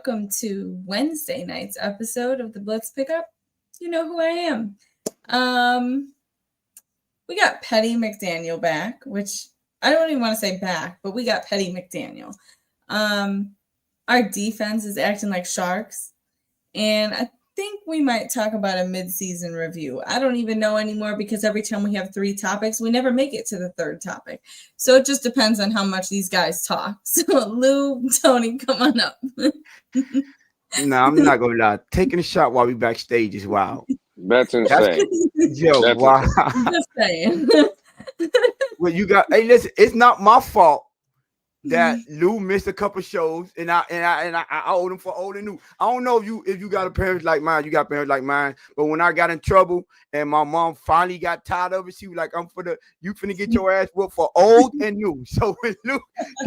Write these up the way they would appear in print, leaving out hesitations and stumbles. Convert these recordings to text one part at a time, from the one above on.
welcome to Wednesday night's episode of the Blitz Pickup. You know who I am. We got Petty McDaniel back, which I don't even want to say back, but we got Petty McDaniel. Our defense is acting like sharks, and I think we might talk about a mid-season review. I don't even know anymore because every time we have 3 topics, we never make it to the 3rd topic. So it just depends on how much these guys talk. So Lou, Tony, come on up. No, I'm not gonna lie. Taking a shot while we backstage is wild. That's insane. Yo, wow. Just saying. Well, you got. Hey, listen. It's not my fault that Lou missed a couple shows, and I owed him for old and new. I don't know if you got a parents like mine. You got parents like mine. But when I got in trouble and my mom finally got tired of it, she was like, you finna get your ass whooped for old and new. So when Lou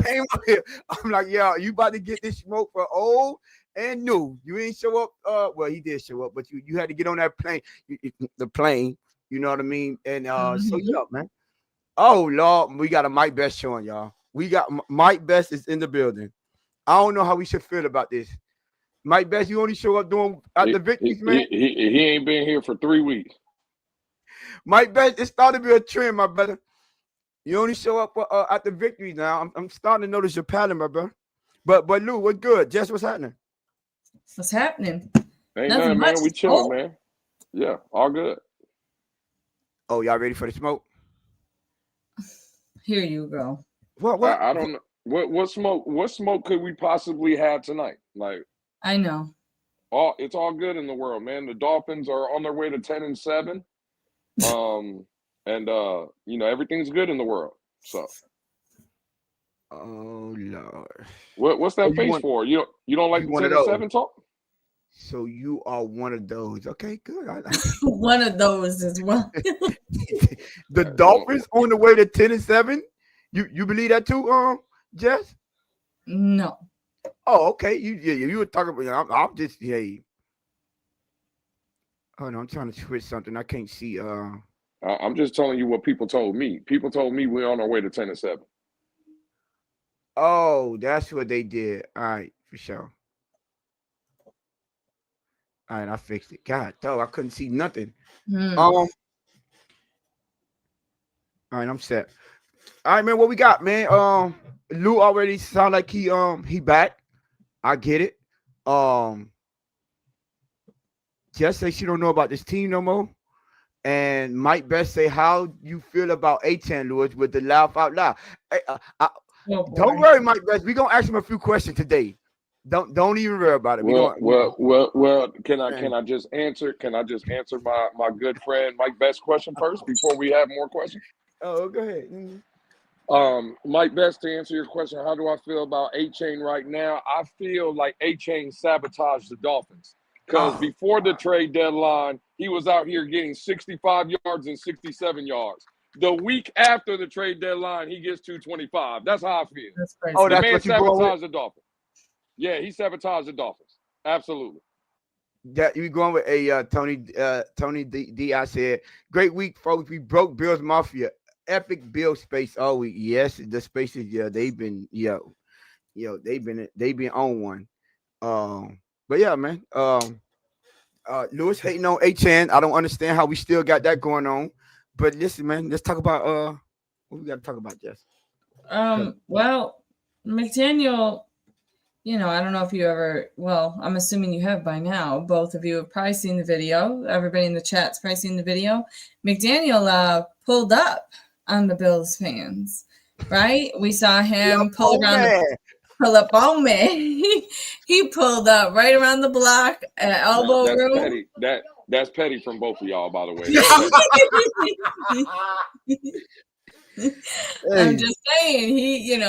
came up here, I'm like, yeah, you about to get this smoke for old and new. You ain't show up. Well, he did show up, but you had to get on that plane. The plane. You know what I mean? And so yeah, man. Oh Lord, we got a Mike Best showing, y'all. We got Mike Best is in the building. I don't know how we should feel about this. Mike Best, you only show up at the victories, man. He ain't been here for 3 weeks. Mike Best, it started to be a trend, my brother. You only show up at the victories now. I'm starting to notice your pattern, my brother. But Lou, what's good? Jess, what's happening? What's happening? Ain't nothing, man. We chilling, man. Yeah, all good. Oh, y'all ready for the smoke? Here you go. What? I don't know. What smoke could we possibly have tonight? Like, I know. It's all good in the world, man. The Dolphins are on their way to 10-7. Everything's good in the world. So oh Lord. What's that face for? You don't like the 10-7 talk? So you are one of those. Okay, good. I like one of those as well. The Dolphins on the way to 10-7. You believe that too, Jess? No. Oh, okay. You were talking about. I'm just Oh no, I'm trying to switch something. I can't see. I'm just telling you what people told me. People told me we're on our way to 10-7. Oh, that's what they did. All right, for sure. All right, I fixed it. God, though I couldn't see nothing. All right, I'm set. All right, man. What we got, man? Lou already sound like he back. I get it. Jess say she don't know about this team no more. And Mike Best say, how you feel about A-10, Lewis, with the laugh out loud. Hey, don't worry, Mike Best. We're gonna ask him a few questions today. Don't even worry about it. Well. Can I just answer? Can I just answer my good friend Mike Best question first before we have more questions? Oh, go ahead. Mm-hmm. Mike Best, to answer your question, how do I feel about A-Chain right now? I feel like A-Chain sabotaged the Dolphins because before the trade deadline, he was out here getting 65 yards and 67 yards. The week after the trade deadline, he gets 225. That's how I feel. That's crazy. Oh, that's the man what you sabotaged the Dolphins. Yeah, he sabotaged the Dolphins. Absolutely. That you going with a Tony D. I said, great week, folks. We broke Bills Mafia. Epic Bill space all week. Yes, the spaces, they've been they've been on one. But yeah, man. Lewis hating on A-Chan. I don't understand how we still got that going on. But listen, man, let's talk about what we got to talk about, Jess. Well, McDaniel, I don't know if you ever, I'm assuming you have by now. Both of you have probably seen the video. Everybody in the chat's probably seen the video. McDaniel pulled up on the Bills fans, right? We saw him pull up on me. He pulled up right around the block at elbow room. Petty. That's petty from both of y'all, by the way. I'm just saying,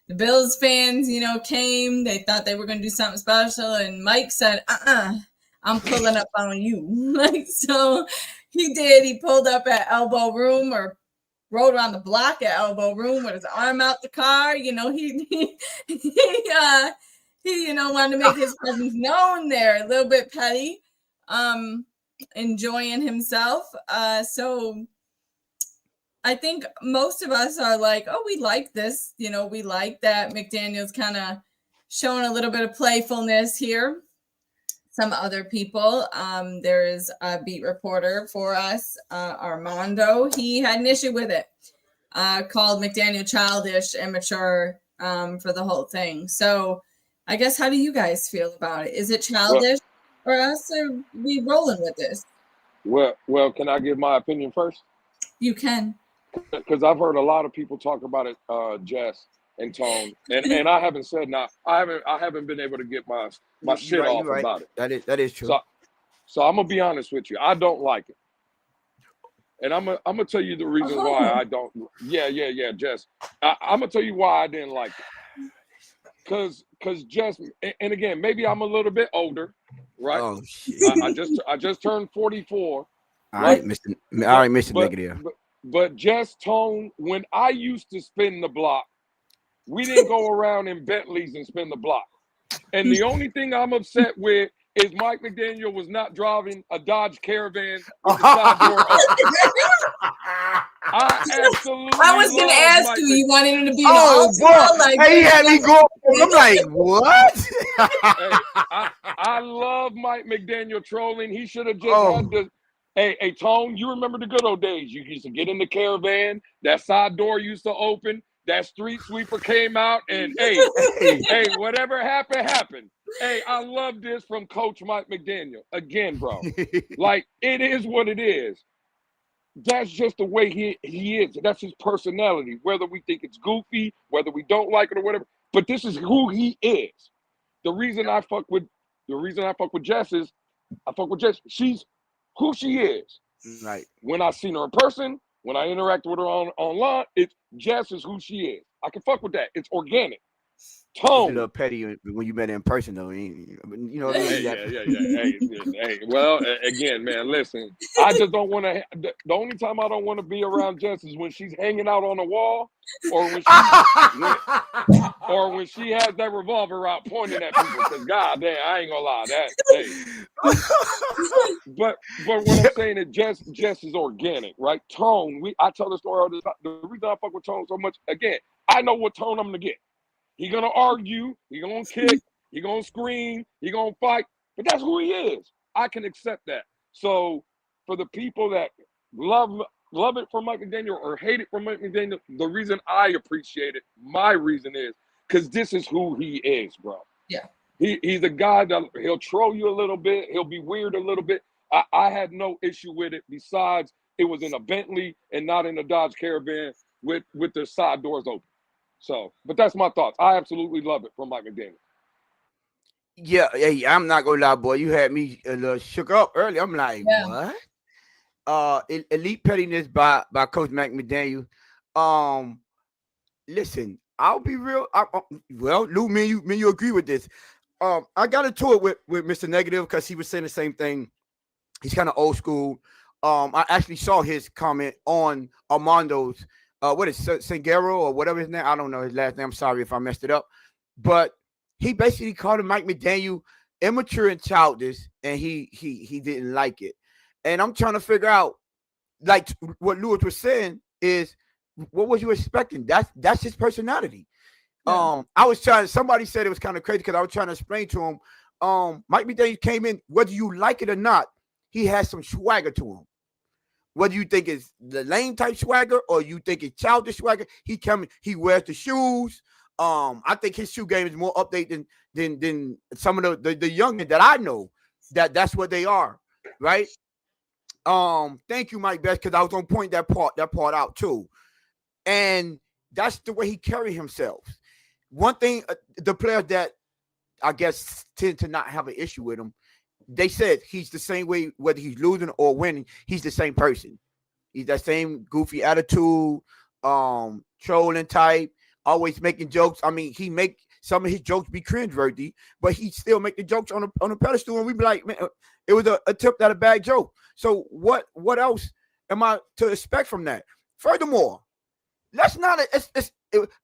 the Bills fans, came. They thought they were going to do something special, and Mike said, I'm pulling up on you. So he did. He pulled up at elbow room or rode around the block at elbow room with his arm out the car. He wanted to make his presence known there. A little bit petty, enjoying himself. So I think most of us are like, oh, we like this. We like that McDaniel's kind of showing a little bit of playfulness here. Some other people. There is a beat reporter for us, Armando. He had an issue with it. Called McDaniel childish, immature for the whole thing. So I guess, how do you guys feel about it? Is it childish for us, or we rolling with this? Well, can I give my opinion first? You can. Because I've heard a lot of people talk about it, Jess and Tone, and I haven't said now. I haven't been able to get my shit off about it. That is true. So I'm gonna be honest with you. I don't like it, and I'm gonna tell you the reason why I don't. Yeah, Jess. I'm gonna tell you why I didn't like it. Cause Jess, and again, maybe I'm a little bit older, right? Oh shit. I just turned 44. All right, Mr. Negative. But Jess, Tone, when I used to spin the block, we didn't go around in Bentleys and spin the block. And the only thing I'm upset with is Mike McDaniel was not driving a Dodge Caravan with the side door open. I was going to ask Mike you. You wanted him to be he had me going. I'm like, what? I love Mike McDaniel trolling. He should have just had the. Hey, Tone, you remember the good old days. You used to get in the Caravan. That side door used to open. That street sweeper came out. And, hey, whatever happened. Hey, I love this from Coach Mike McDaniel. Again, bro. Like, it is what it is. That's just the way he is. That's his personality. Whether we think it's goofy, whether we don't like it or whatever. But this is who he is. The reason I fuck with Jess is I fuck with Jess. She's who she is. Right. When I seen her in person, when I interact with her online, it's Jess is who she is. I can fuck with that. It's organic. Tone. It's a little petty when you met her in person, though. You know what I mean? Yeah. Hey, well, again, man, listen. I just don't want to. The only time I don't want to be around Jess is when she's hanging out on the wall, or when she has that revolver out pointing at people. Because God damn, I ain't gonna lie, But what I'm saying is Jess is organic, right? Tone. I tell the story all the time. The reason I fuck with Tone so much, again, I know what tone I'm gonna get. He gonna argue, he gonna kick, he gonna scream, he gonna fight, but that's who he is. I can accept that. So for the people that love it for Mike McDaniel or hate it for Mike McDaniel, the reason I appreciate it, my reason is because this is who he is, bro. Yeah. He's a guy that he'll troll you a little bit, he'll be weird a little bit. I had no issue with it besides it was in a Bentley and not in a Dodge Caravan with the side doors open. So, but that's my thoughts. I absolutely love it from Mike McDaniel. Yeah, hey, I'm not gonna lie, boy. You had me a little shook up early. I'm like, what? Elite pettiness by Coach Mike McDaniel. Listen, I'll be real. Well, Lou, me and you agree with this. I got into it with Mr. Negative because he was saying the same thing. He's kind of old school. I actually saw his comment on Armando's. What is Singero or whatever his name? I don't know his last name. I'm sorry if I messed it up. But he basically called him Mike McDaniel immature and childish, and he didn't like it. And I'm trying to figure out, like what Lewis was saying is, what was you expecting? That's his personality. Yeah. Somebody said it was kind of crazy because I was trying to explain to him, Mike McDaniel came in, whether you like it or not, he has some swagger to him. Whether you think it's the lame type swagger or you think it's childish swagger, he wears the shoes. I think his shoe game is more updated than some of the youngins that I know. That's what they are, right? Thank you, Mike Best, because I was gonna point that part out too. And that's the way he carry himself. One thing, the players that I guess tend to not have an issue with him, they said he's the same way, whether he's losing or winning, he's the same person. He's that same goofy attitude, trolling type, always making jokes. I mean, he make some of his jokes be cringeworthy, but he still make the jokes on a pedestal, and we be like, man, it was a attempt at a bad joke. So what else am I to expect from that? Furthermore, let's not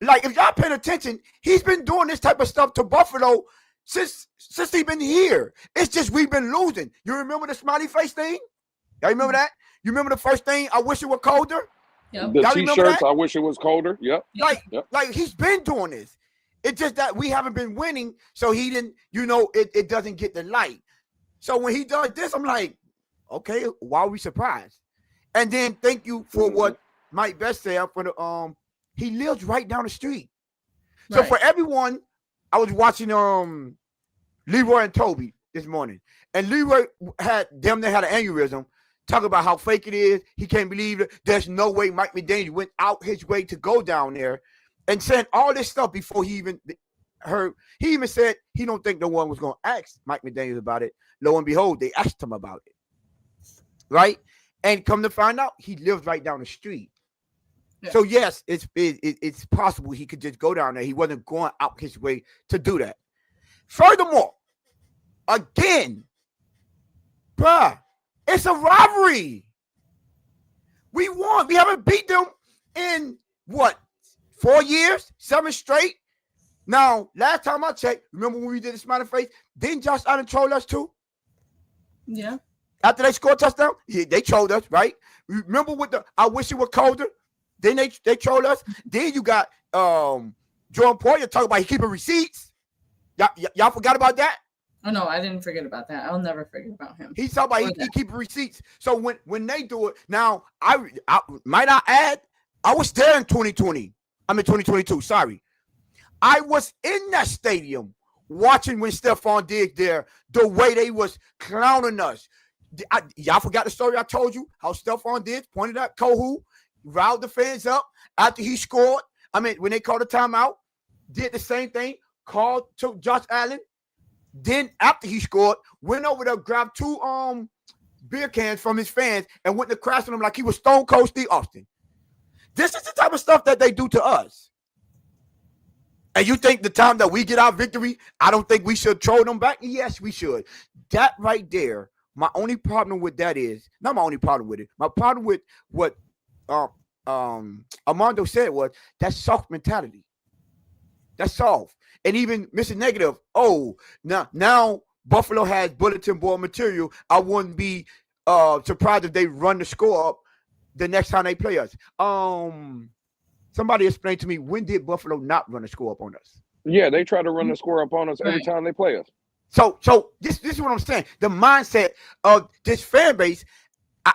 like, if y'all paying attention, he's been doing this type of stuff to Buffalo since he's been here. It's just we've been losing. You remember the smiley face thing? Y'all remember that? You remember the first thing? I wish it were colder. Yep. The T-shirts. I wish it was colder. Yep. Like he's been doing this. It's just that we haven't been winning, so he didn't, it doesn't get the light. So when he does this, I'm like, okay, why are we surprised? And then thank you for what Mike Best said for the he lives right down the street. So for everyone, I was watching Leroy and Toby this morning, and Leroy had an aneurysm, talking about how fake it is. He can't believe it. There's no way Mike McDaniel went out his way to go down there, and saying all this stuff before he even heard. He even said he don't think no one was going to ask Mike McDaniel about it. Lo and behold, they asked him about it, right? And come to find out, he lives right down the street. Yeah. So yes, it's possible he could just go down there. He wasn't going out his way to do that. Furthermore, again, bruh, it's a rivalry. We won. We haven't beat them in what, 4 years, 7 straight. Now, last time I checked, remember when we did the smiley face? Didn't Josh Allen troll us too? Yeah. After they scored a touchdown, they trolled us, right? Remember with the I wish it were colder? Then they trolled us. Then you got Jordan Poyer talking about he keeping receipts. Y'all forgot about that? Oh no, I didn't forget about that. I'll never forget about him. He's talking about he keeping receipts. So when they do it, now I might I add, I was there in 2020. I'm in 2022. Sorry, I was in that stadium watching when Stephon Diggs there. The way they was clowning us. Y'all forgot the story I told you how Stephon Diggs pointed at Kohu, riled the fans up after he scored. I mean, when they called a timeout, did the same thing, called to Josh Allen. Then after he scored, went over there, grabbed 2 beer cans from his fans and went to crash on him like he was Stone Cold Steve Austin. This is the type of stuff that they do to us. And you think the time that we get our victory, I don't think we should troll them back? Yes, we should. That right there, my only problem with that is, not my only problem with it, my problem with what Armando said was that's soft mentality. That's soft. And even Mr. Negative, now Buffalo has bulletin board material. I wouldn't be surprised if they run the score up the next time they play us. Somebody explain to me, when did Buffalo not run the score up on us? Yeah, they try to run the score up on us every time they play us. So this is what I'm saying. The mindset of this fan base,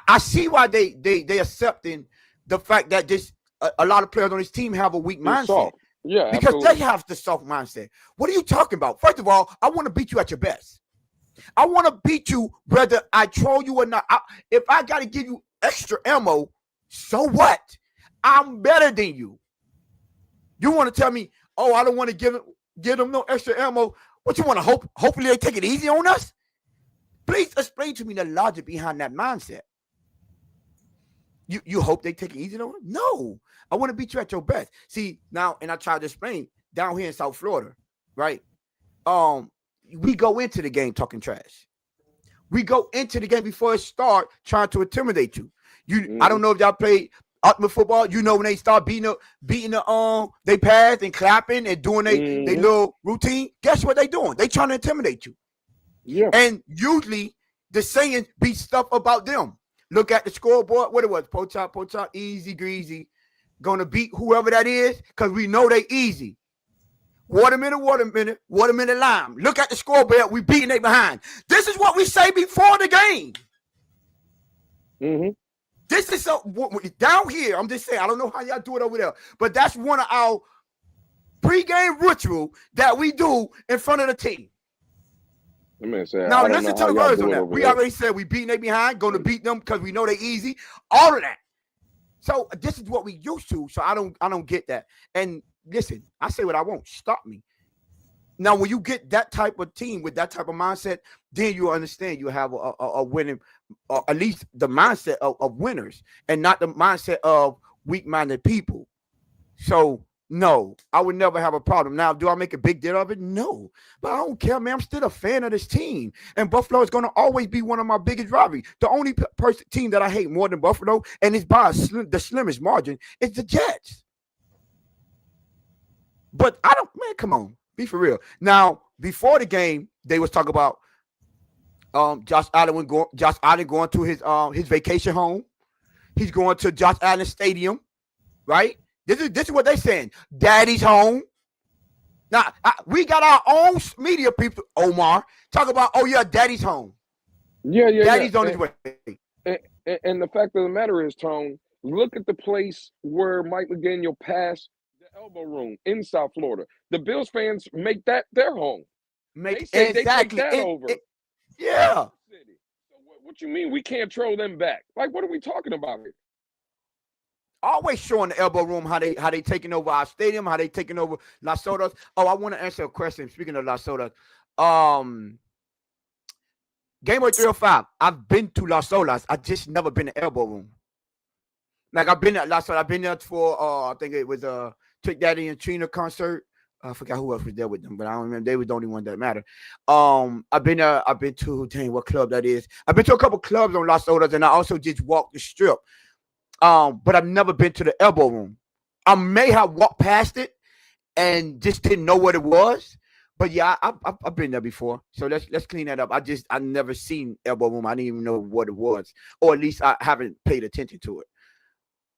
I see why they accepting the fact that a lot of players on this team have a weak mindset. Soft. Yeah, because absolutely. they have the soft mindset. What are you talking about? First of all, I want to beat you at your best. I want to beat you whether I troll you or not. If I got to give you extra ammo, so what? I'm better than you. You want to tell me, I don't want to give them no extra ammo. What you want to hopefully they take it easy on us? Please explain to me the logic behind that mindset. You hope they take it easy on us? No. I want to beat you at your best. See, now, and I tried to explain, down here in South Florida, right? We go into the game talking trash. We go into the game before it starts trying to intimidate you. I don't know if y'all play ultimate football. You know when they start beating they pass and clapping and doing their little routine. Guess what they doing? They trying to intimidate you. Yeah. And usually the saying be stuff about them. Look at the scoreboard. What it was? Poach, easy greasy. Gonna beat whoever that is because we know they easy. Watermelon, lime. Look at the scoreboard. We beating they behind. This is what we say before the game. Mm-hmm. This is down here. I'm just saying. I don't know how y'all do it over there, but that's one of our pregame ritual that we do in front of the team. Now listen to the words on that. We already said we beating they behind. Going to beat them because we know they easy. All of that. So this is what we used to. So I don't get that. And listen, I say what I want. Stop me. Now, when you get that type of team with that type of mindset, then you understand you have a winning, or at least the mindset of winners and not the mindset of weak-minded people. So, no, I would never have a problem. Now, do I make a big deal of it? No. But I don't care, man. I'm still a fan of this team. And Buffalo is going to always be one of my biggest rivalries. The only team that I hate more than Buffalo, and it's by the slimmest margin, is the Jets. But come on. Be for real. Now, before the game, they was talking about Josh Allen going to his vacation home. He's going to Josh Allen Stadium, right? This is what they're saying. Daddy's home. Now we got our own media people. Omar talk about, oh yeah, daddy's home. Yeah. Daddy's on his way. And the fact of the matter is, Tone, look at the place where Mike McDaniel passed the elbow room in South Florida. The Bills fans make that their home. They say Exactly. they take that over. Yeah. So what you mean we can't troll them back? Like, what are we talking about here? Always showing the elbow room how they taking over our stadium, how they taking over Las Sodas. Oh, I want to answer a question. Speaking of Las Sodas, Game Boy 305. I've been to Las Solas. I just never been to elbow room. Like I've been at Las Solas. I've been there for I think it was Trick Daddy and Trina concert. I forgot who else was there with them, but I don't remember. They were the only one that mattered. I've been to dang, what club that is. I've been to a couple clubs on Las Solas, and I also just walked the strip. But I've never been to the elbow room. I may have walked past it and just didn't know what it was. But yeah, I've been there before. So let's clean that up. I never seen elbow room. I didn't even know what it was, or at least I haven't paid attention to it.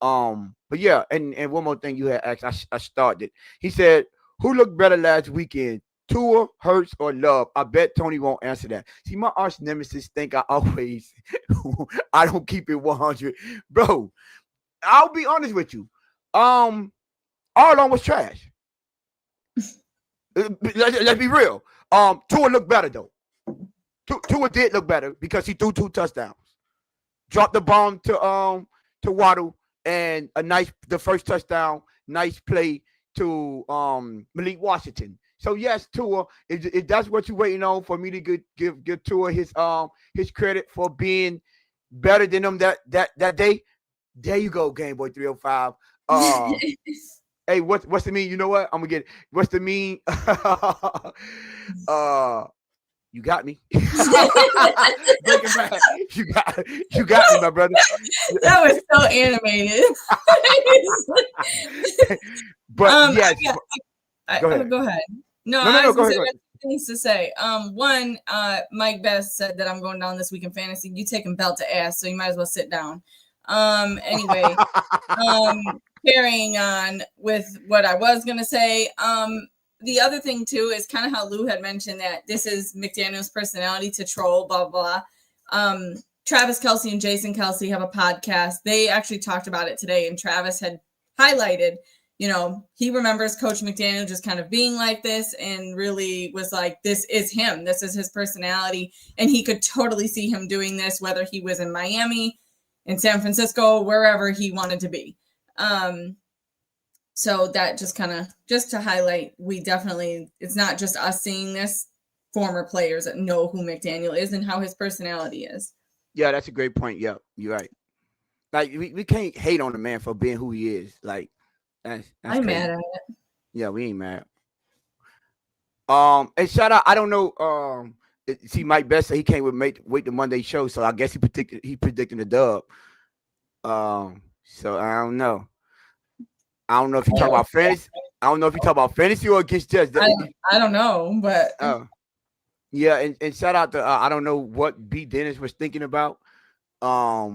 But yeah, and one more thing you had asked, I started. He said, who looked better last weekend? Tua, Hurts, or Love? I bet Tony won't answer that. See, my arch nemesis think I don't keep it 100. Bro, I'll be honest with you. All along was trash. Let's be real. Tua looked better though. Tua did look better because he threw 2 touchdowns. Dropped the bomb to Waddle, and the first touchdown, nice play to Malik Washington. So yes, Tua, if that's what you're waiting on for me to give Tua his credit for being better than him that day, there you go, Game Boy 305. Hey, what's the mean? You know what? I'm gonna get it. What's the mean? You got me. Breaking Bad. You got me, my brother. That was so animated. But yes. Go ahead. No, go ahead. Things to say. One, Mike Best said that I'm going down this week in fantasy. You taking belt to ass, so you might as well sit down. Anyway, carrying on with what I was gonna say. The other thing too is kind of how Lou had mentioned that this is McDaniel's personality to troll, blah blah blah. Travis Kelce and Jason Kelce have a podcast. They actually talked about it today, and Travis had highlighted, he remembers Coach McDaniel just kind of being like this, and really was like, this is him. This is his personality, and he could totally see him doing this, whether he was in Miami, in San Francisco, wherever he wanted to be. So that just to highlight, it's not just us seeing this, former players that know who McDaniel is and how his personality is. Yeah, that's a great point. Yeah, you're right. Like we can't hate on the man for being who he is. Like that's I'm crazy. mad at it. Yeah, we ain't mad. And shout out, I don't know. See, Mike Best said he can't wait the Monday show, so I guess he predicting the dub. So I don't know. I don't know if you talk about fantasy. I don't know if you talk about fantasy or against just. I don't know, but yeah, and shout out to I don't know what B. Dennis was thinking about. I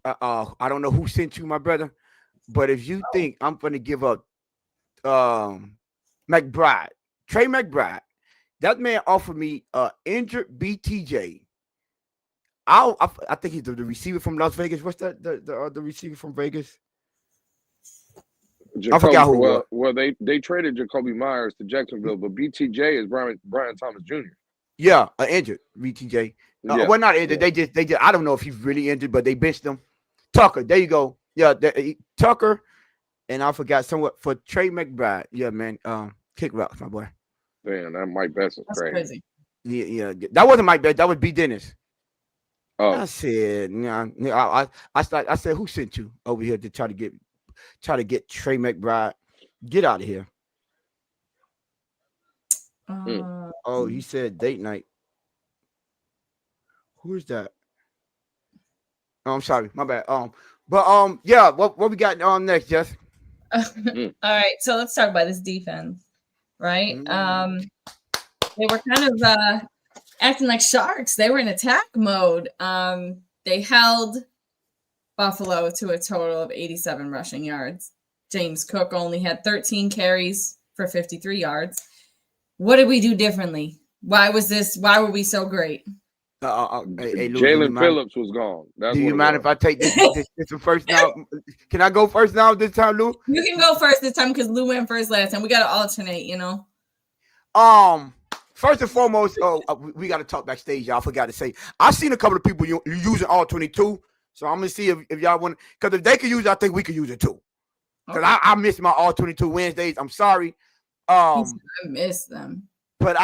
don't know who sent you, my brother, but if you think I'm going to give up McBride, Trey McBride, that man offered me injured BTJ. I think he's the receiver from Las Vegas. What's that? The receiver from Vegas? I forgot who. Well, they traded Jacoby Myers to Jacksonville, but BTJ is Brian Thomas Jr. Yeah, injured BTJ. Well, not injured. They just. I don't know if he's really injured, but they benched him. Tucker, there you go. Yeah, Tucker, and I forgot somewhat for Trey McBride. Yeah, man. Kick rocks, my boy. Man, that Mike Best is crazy. Yeah. That wasn't Mike Best. That was B. Dennis. Oh. I said, I said, who sent you over here to try to get Trey McBride? Get out of here. Oh, he said date night. Who is that? Oh, I'm sorry, my bad. Yeah, what we got on next, Jess? All right, so let's talk about this defense, right? They were kind of acting like sharks. They were in attack mode. They held Buffalo to a total of 87 rushing yards. James Cook only had 13 carries for 53 yards. What did we do differently? Why were we so great? Hey, Lou, Jalen Phillips was gone. That's do you mind if I take this first now? Can I go first now this time, Lou? You can go first this time because Lou went first last time. We got to alternate, you know. First and foremost, we got to talk backstage. Y'all forgot to say. I've seen a couple of people using all 22, so I'm gonna see if y'all want. Because if they could use it, I think we could use it too. Because I miss my all 22 Wednesdays. I'm sorry. I miss them. But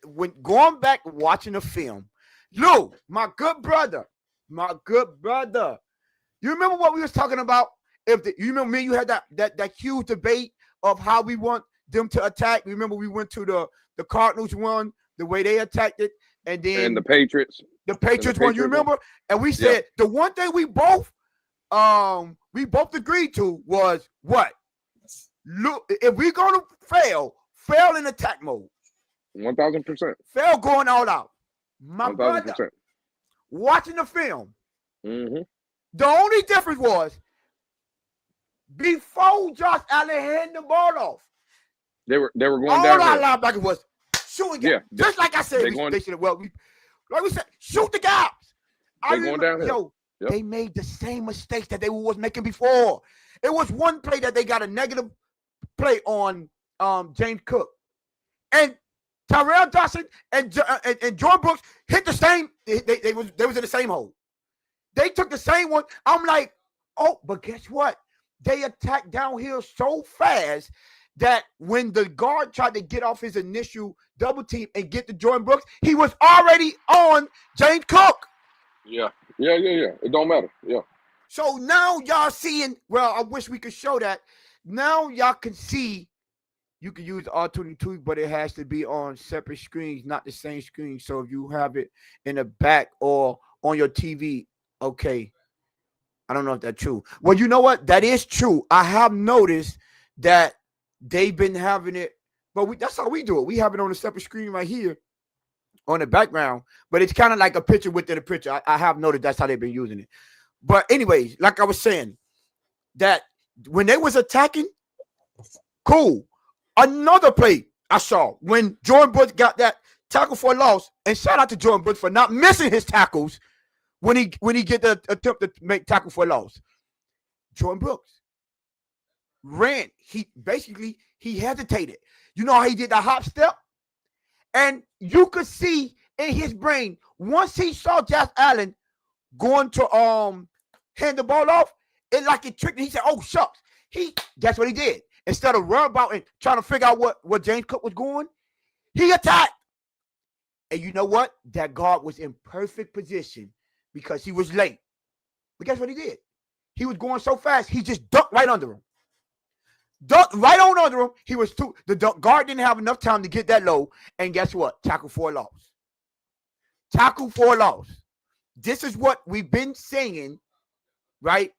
when going back watching the film, Lou, my good brother. You remember what we was talking about? You remember me and you had that huge debate of how we want them to attack. Remember we went to the Cardinals one, the way they attacked it, and then the Patriots. The Patriots one, you remember? And we said the one thing we both agreed to was what? Look, if we're gonna fail in attack mode. 1,000%. Fail going all out. My 1,000%. brother, watching the film, mm-hmm. the only difference was before Josh Allen handed the ball off, they were going all down. All our linebackers was shooting. Yeah, just like I said, like we said, shoot the guys. They going downhill. They made the same mistakes that they was making before. It was one play that they got a negative play on James Cook, and Tyrell Dawson and Jordan Brooks hit the same. They was in the same hole. They took the same one. I'm like, oh, but guess what? They attacked downhill so fast that when the guard tried to get off his initial double team and get to Jordan Brooks, he was already on James Cook. Yeah. It don't matter. Yeah. So now y'all seeing, well, I wish we could show that. Now y'all can see you can use R22, but it has to be on separate screens, not the same screen. So if you have it in the back or on your TV, okay. I don't know if that's true. Well, you know what? That is true. I have noticed that they've been having it, but that's how we do it. We have it on a separate screen right here on the background, but it's kind of like a picture within a picture. I have noticed that's how they've been using it. But anyways, like I was saying, that when they was attacking, cool. Another play I saw when Jordan Brooks got that tackle for a loss, and shout out to Jordan Brooks for not missing his tackles when he get the attempt to make tackle for a loss. Jordan Brooks ran. He hesitated. You know how he did the hop step? And you could see in his brain, once he saw Josh Allen going to hand the ball off, it tricked him. He said, oh, shucks. That's what he did. Instead of worrying about and trying to figure out what James Cook was going, he attacked. And you know what? That guard was in perfect position because he was late. But guess what he did? He was going so fast, he just ducked right under him. Ducked right on under him. The guard didn't have enough time to get that low. And guess what? Tackle for a loss. Tackle for a loss. This is what we've been saying, right?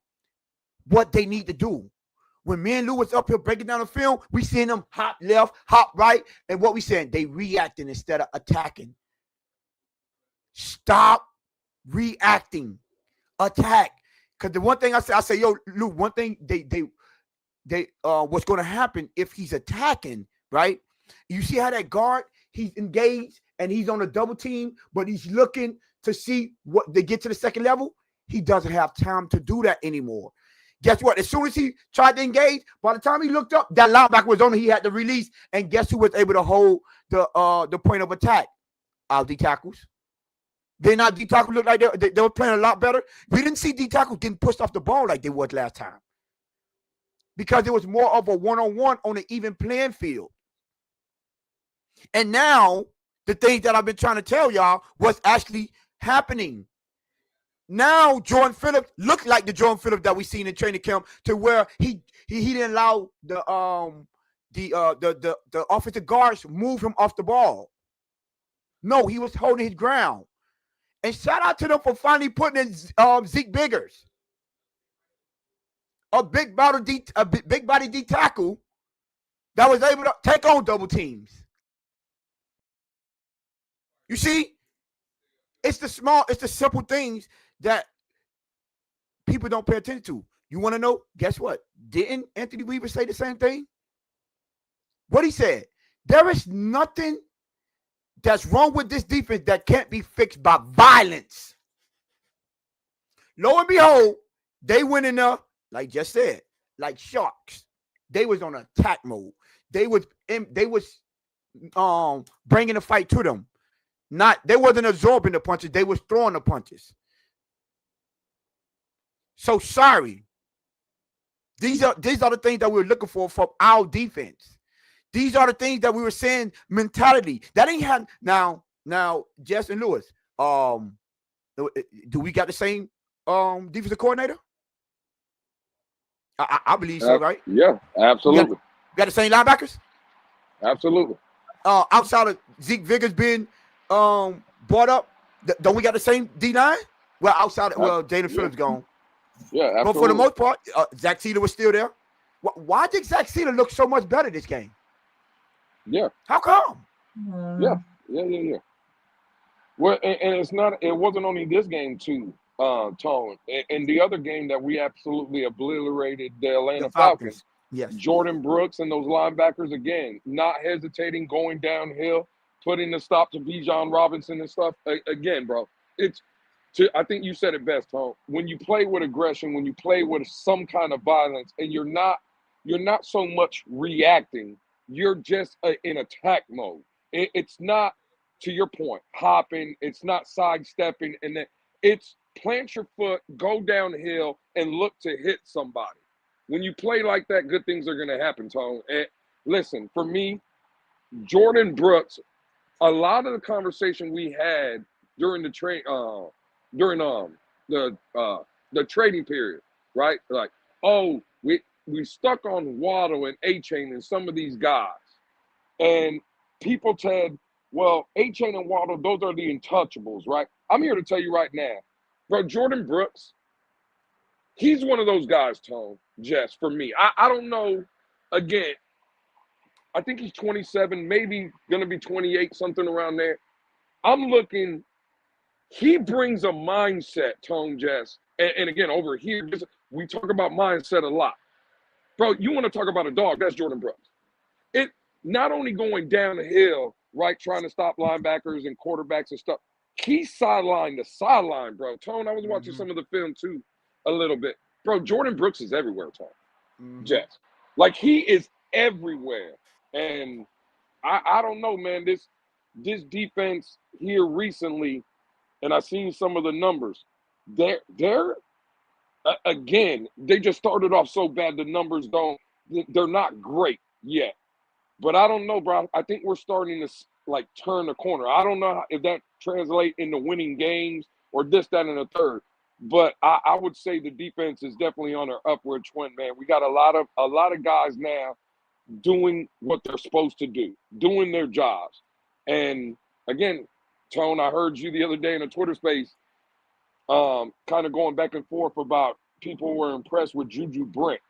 What they need to do. When me and Lou was up here breaking down the film, we seeing them hop left, hop right. And what we saying? They reacting instead of attacking. Stop reacting. Attack. Because the one thing I say, yo, Lou, one thing they what's going to happen if he's attacking, right? You see how that guard, he's engaged and he's on a double team, but he's looking to see what they get to the second level. He doesn't have time to do that anymore. Guess what? As soon as he tried to engage, by the time he looked up, that linebacker was on. He had to release, and guess who was able to hold the point of attack? Our D tackles. Then our D tackles looked like they were playing a lot better. We didn't see D tackles getting pushed off the ball like they was last time because it was more of a one-on-one on an even playing field. And now the things that I've been trying to tell y'all was actually happening. Now Jordan Phillips looked like the Jordan Phillips that we seen in training camp, to where he didn't allow the offensive guards move him off the ball. No, he was holding his ground. And shout out to them for finally putting in Zeke Biggers, a big body D tackle that was able to take on double teams. You see, it's the simple things that people don't pay attention to. You want to know? Guess what? Didn't Anthony Weaver say the same thing? What he said, there is nothing that's wrong with this defense that can't be fixed by violence. Lo and behold, they went in there, like just said, like sharks. They was on attack mode. They was bringing the fight to them. They wasn't absorbing the punches. They was throwing the punches. So sorry. These are the things that we were looking for from our defense. These are the things that we were saying mentality. That ain't had now, Jess and Lewis. Do we got the same defensive coordinator? I believe so, right? Yeah, absolutely. We got the same linebackers? Absolutely. Outside of Zeke Vigors being brought up, don't we got the same D9? Well, outside of Jaden Phillips gone. Yeah, absolutely. But for the most part, Zach Sealer was still there. Why did Zach Sealer look so much better this game? Yeah. How come? Yeah. Well, and it wasn't only this game too, Tone. And the other game that we absolutely obliterated the Atlanta Falcons. Yes. Jordan Brooks and those linebackers, again, not hesitating, going downhill, putting the stop to Bijan Robinson and stuff. Again, bro, I think you said it best, Tone. When you play with aggression, when you play with some kind of violence, and you're not so much reacting, you're just in attack mode. It's not, to your point, hopping. It's not sidestepping, and then it's plant your foot, go downhill, and look to hit somebody. When you play like that, good things are going to happen, Tone. And listen, for me, Jordan Brooks, a lot of the conversation we had during the trading period, right? Like, oh, we stuck on Waddle and A-Chain and some of these guys. And people said, well, A-Chain and Waddle, those are the untouchables, right? I'm here to tell you right now, bro, Jordan Brooks, he's one of those guys, Tone, Jess, for me. I don't know, again, I think he's 27, maybe going to be 28, something around there. I'm looking, he brings a mindset, Tone, Jess. And again, over here, we talk about mindset a lot. Bro, you want to talk about a dog, that's Jordan Brooks. It not only going down the hill, right, trying to stop linebackers and quarterbacks and stuff, he sideline to sideline, bro. Tone, I was watching some of the film, too, a little bit. Bro, Jordan Brooks is everywhere, Tone. Jess. Like, he is everywhere. And I don't know, man, this defense here recently, and I've seen some of the numbers, they're again, they just started off so bad, the numbers they're not great yet. But I don't know, bro. I think we're starting to, like, turn the corner. I don't know if that translates into winning games or this, that, and the third. But I would say the defense is definitely on an upward trend, man. We got a lot of guys now doing what they're supposed to do, doing their jobs. And again, Tone, I heard you the other day in a Twitter space, kind of going back and forth about people were impressed with Juju Brent,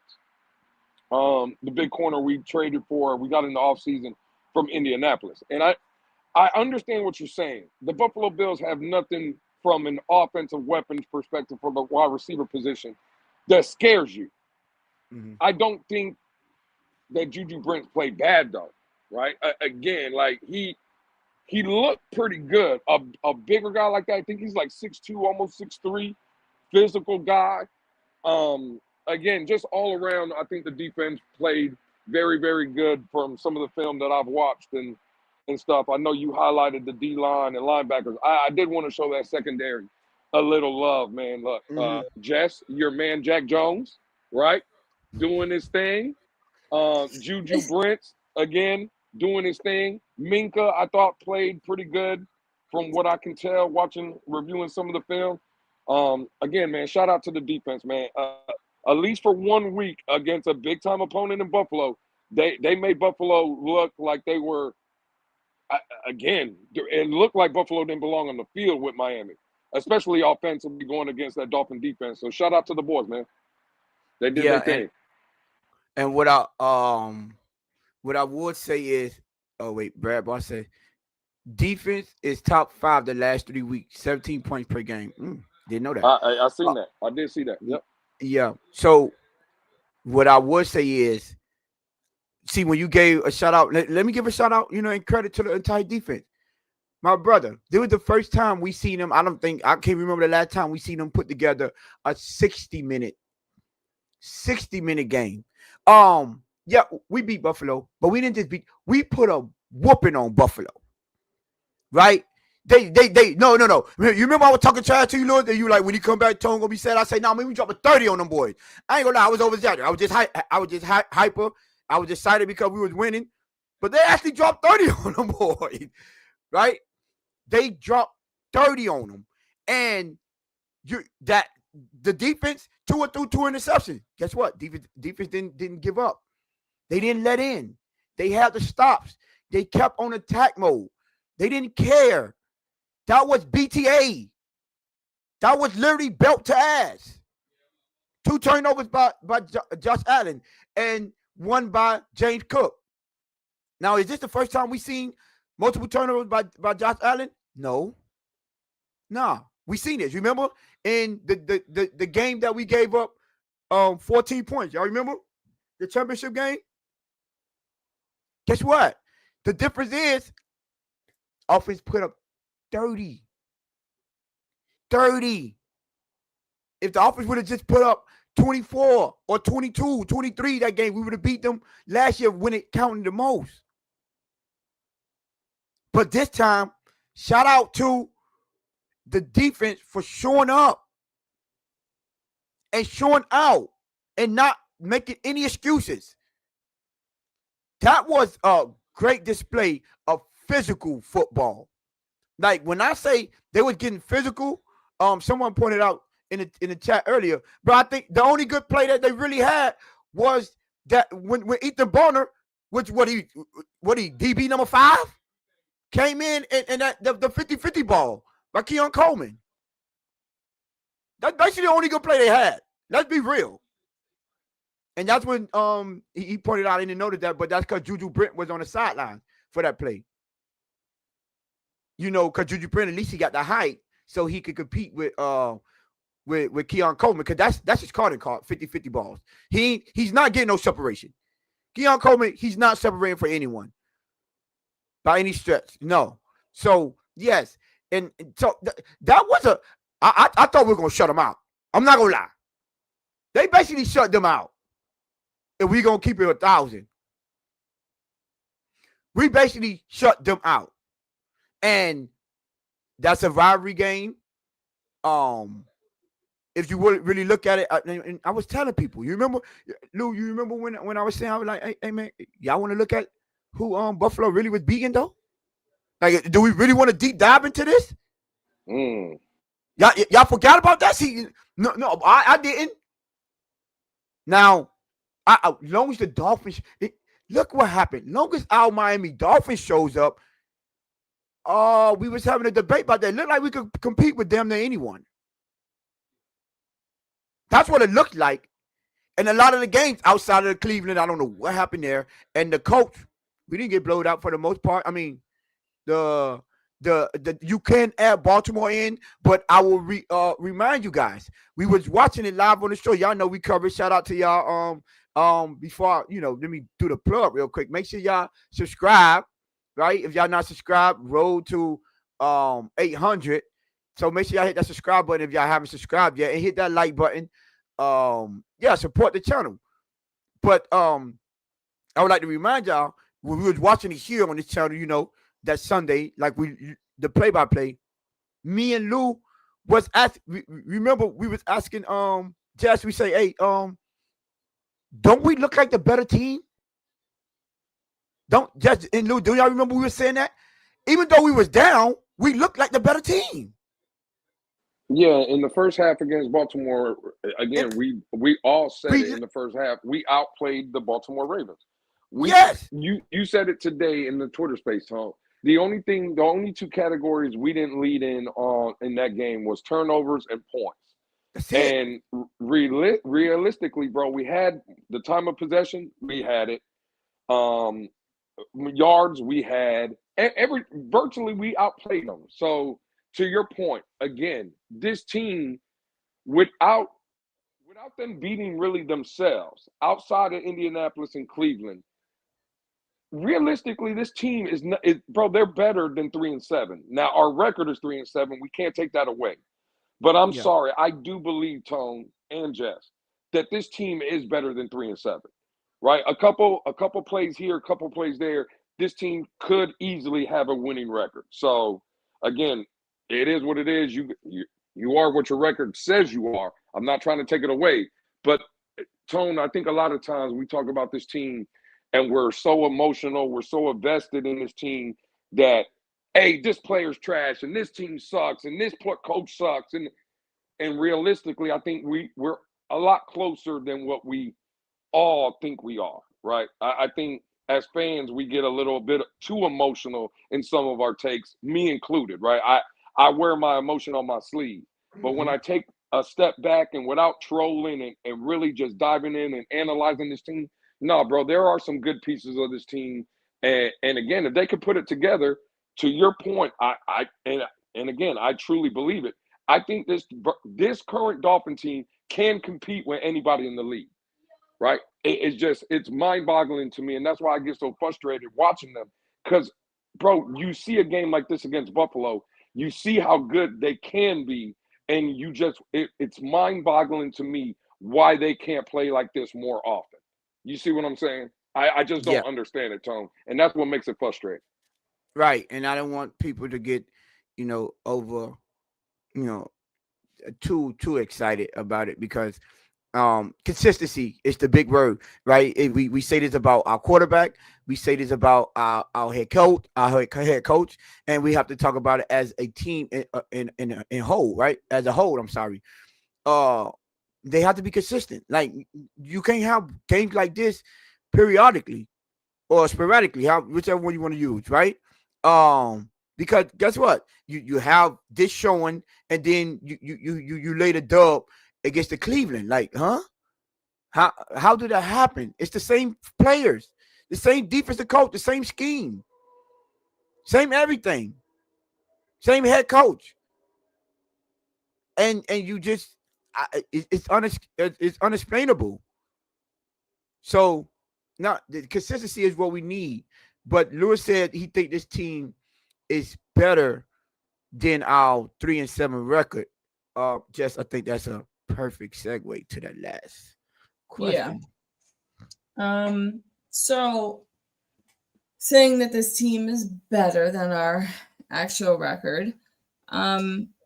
the big corner we traded for, we got in the offseason from Indianapolis. And I understand what you're saying. The Buffalo Bills have nothing from an offensive weapons perspective for the wide receiver position that scares you. I don't think that Juju Brent played bad, though, right? Again, like, he looked pretty good. A bigger guy like that, I think he's like 6'2", almost 6'3", physical guy. Again, just all around, I think the defense played very, very good from some of the film that I've watched and stuff. I know you highlighted the D-line and linebackers. I did want to show that secondary a little love, man. Look, Jess, your man Jack Jones, right, doing his thing. Juju Brent, again, doing his thing. Minka, I thought, played pretty good from what I can tell, reviewing some of the film. Again, man, shout out to the defense, man. At least for 1 week against a big-time opponent in Buffalo, they made Buffalo look like they were, again, it looked like Buffalo didn't belong on the field with Miami, especially offensively going against that Dolphin defense. So shout out to the boys, man. They did their thing. And what I would say is, Brad Boss said, defense is top 5 the last 3 weeks, 17 points per game. Didn't know that. I seen that. I did see that. Yep. Yeah. So what I would say is, see, when you gave a shout out, let me give a shout out, and credit to the entire defense. My brother, this was the first time we seen them. I can't remember the last time we seen them put together a 60-minute game. Yeah, we beat Buffalo, but we didn't just we put a whooping on Buffalo, right? They no. You remember I was talking trash to you, Lord? That you like when you come back, tone gonna be sad. I say, no, man, we drop a 30 on them boys. I ain't gonna lie, I was overexaggerated. I was just hyper. I was excited because we was winning, but they actually dropped 30 on them boys, right? They dropped 30 on them, and the defense threw two interceptions. Guess what? Defense didn't give up. They didn't let in. They had the stops. They kept on attack mode. They didn't care. That was BTA. That was literally belt to ass. 2 turnovers by Josh Allen and 1 by James Cook. Now, is this the first time we've seen multiple turnovers by Josh Allen? No. Nah. We seen this. Remember in the game that we gave up 14 points. Y'all remember the championship game? Guess what? The difference is offense put up 30. 30. If the offense would have just put up 24 or 22, 23 that game, we would have beat them last year when it counted the most. But this time, shout out to the defense for showing up and showing out and not making any excuses. That was a great display of physical football. Like when I say they were getting physical, someone pointed out in the chat earlier, but I think the only good play that they really had was that when Ethan Bonner, which what he DB number 5, came in and that the 50-50 ball by Keon Coleman. That's basically the only good play they had. Let's be real. And that's when he pointed out, I didn't notice that, but that's because Juju Brent was on the sideline for that play. Because Juju Brent, at least he got the height so he could compete with Keon Coleman, because that's his card, 50-50 balls. He's not getting no separation. Keon Coleman, he's not separating for anyone by any stretch. No. So, yes. And so that was I thought we were going to shut them out. I'm not going to lie. They basically shut them out. If we're going to keep it 1,000. We basically shut them out. And that's a rivalry game. If you really look at it, and I was telling people, you remember, Lou, you remember when I was saying, I was like, hey man, y'all want to look at who Buffalo really was beating though? Like, do we really want to deep dive into this? Y'all forgot about that? See, no, I didn't. Now, long as the Dolphins, look what happened. Long as our Miami Dolphins shows up, we was having a debate about that. It looked like we could compete with them than anyone. That's what it looked like. And a lot of the games outside of the Cleveland, I don't know what happened there. And the coach, we didn't get blowed out for the most part. I mean, the you can add Baltimore in, but I will remind you guys, we was watching it live on the show. Y'all know we covered. Shout out to y'all. Before let me do the plug real quick. Make sure y'all subscribe. Right? If y'all not subscribed, road to 800. So make sure y'all hit that subscribe button if y'all haven't subscribed yet, and hit that like button. Support the channel. But I would like to remind y'all, when we was watching it here on this channel, that Sunday, like the play-by-play, me and Lou was remember we was asking Jess, we say, hey, don't we look like the better team? Don't Jess and Lou, do y'all remember we were saying that? Even though we was down, we looked like the better team. Yeah, in the first half against Baltimore, again, we all said it in the first half. We outplayed the Baltimore Ravens. Yes. You said it today in the Twitter space, Tom. The only 2 categories we didn't lead in that game was turnovers and points. That's it. And realistically, bro, we had the time of possession, we had it. Yards, we had virtually we outplayed them. So to your point, again, this team, without them beating really themselves, outside of Indianapolis and Cleveland, realistically, this team is not, bro. They're better than 3-7. Now our record is 3-7. We can't take that away. But I'm Yeah. sorry, I do believe, Tone and Jess, that this team is better than 3-7. Right? A couple plays here, a couple plays there. This team could easily have a winning record. So again, it is what it is. You are what your record says you are. I'm not trying to take it away. But Tone, I think a lot of times we talk about this team and we're so emotional, we're so invested in this team that, hey, this player's trash and this team sucks and this coach sucks. And realistically, I think we're a lot closer than what we all think we are, right? I think as fans, we get a little bit too emotional in some of our takes, me included, right? I wear my emotion on my sleeve. But when I take a step back and without trolling and really just diving in and analyzing this team, no, bro, there are some good pieces of this team. And again, if they could put it together, to your point, and again, I truly believe it. I think this current Dolphin team can compete with anybody in the league, right? It's mind-boggling to me, and that's why I get so frustrated watching them. Because, bro, you see a game like this against Buffalo, you see how good they can be, and it's mind-boggling to me why they can't play like this more often. You see what I'm saying? I just don't understand it, Tone, and that's what makes it frustrating. Right, and I don't want people to get, over, too excited about it because consistency is the big word, right? We say this about our quarterback, we say this about our head coach, and we have to talk about it as a team in whole, right? As a whole, I'm sorry. They have to be consistent. Like you can't have games like this periodically or sporadically, whichever one you want to use, right? Because guess what? You have this showing, and then you lay the dub against the Cleveland. Like, huh? How did that happen? It's the same players, the same defensive coach, the same scheme, same everything, same head coach, and you just it's unexplainable. So now the consistency is what we need. But Lewis said he think this team is better than our 3-7 record. Just I think that's a perfect segue to that last question. Yeah. So saying that this team is better than our actual record,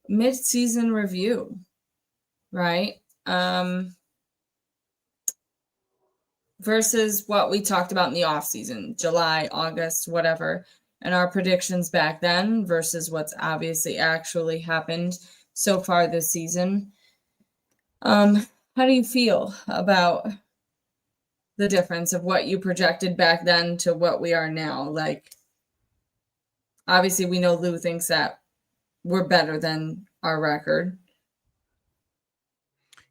mid-season review, right? Versus what we talked about in the offseason, July, August, whatever, and our predictions back then versus what's obviously actually happened so far this season. How do you feel about the difference of what you projected back then to what we are now? Like, obviously, we know Lou thinks that we're better than our record.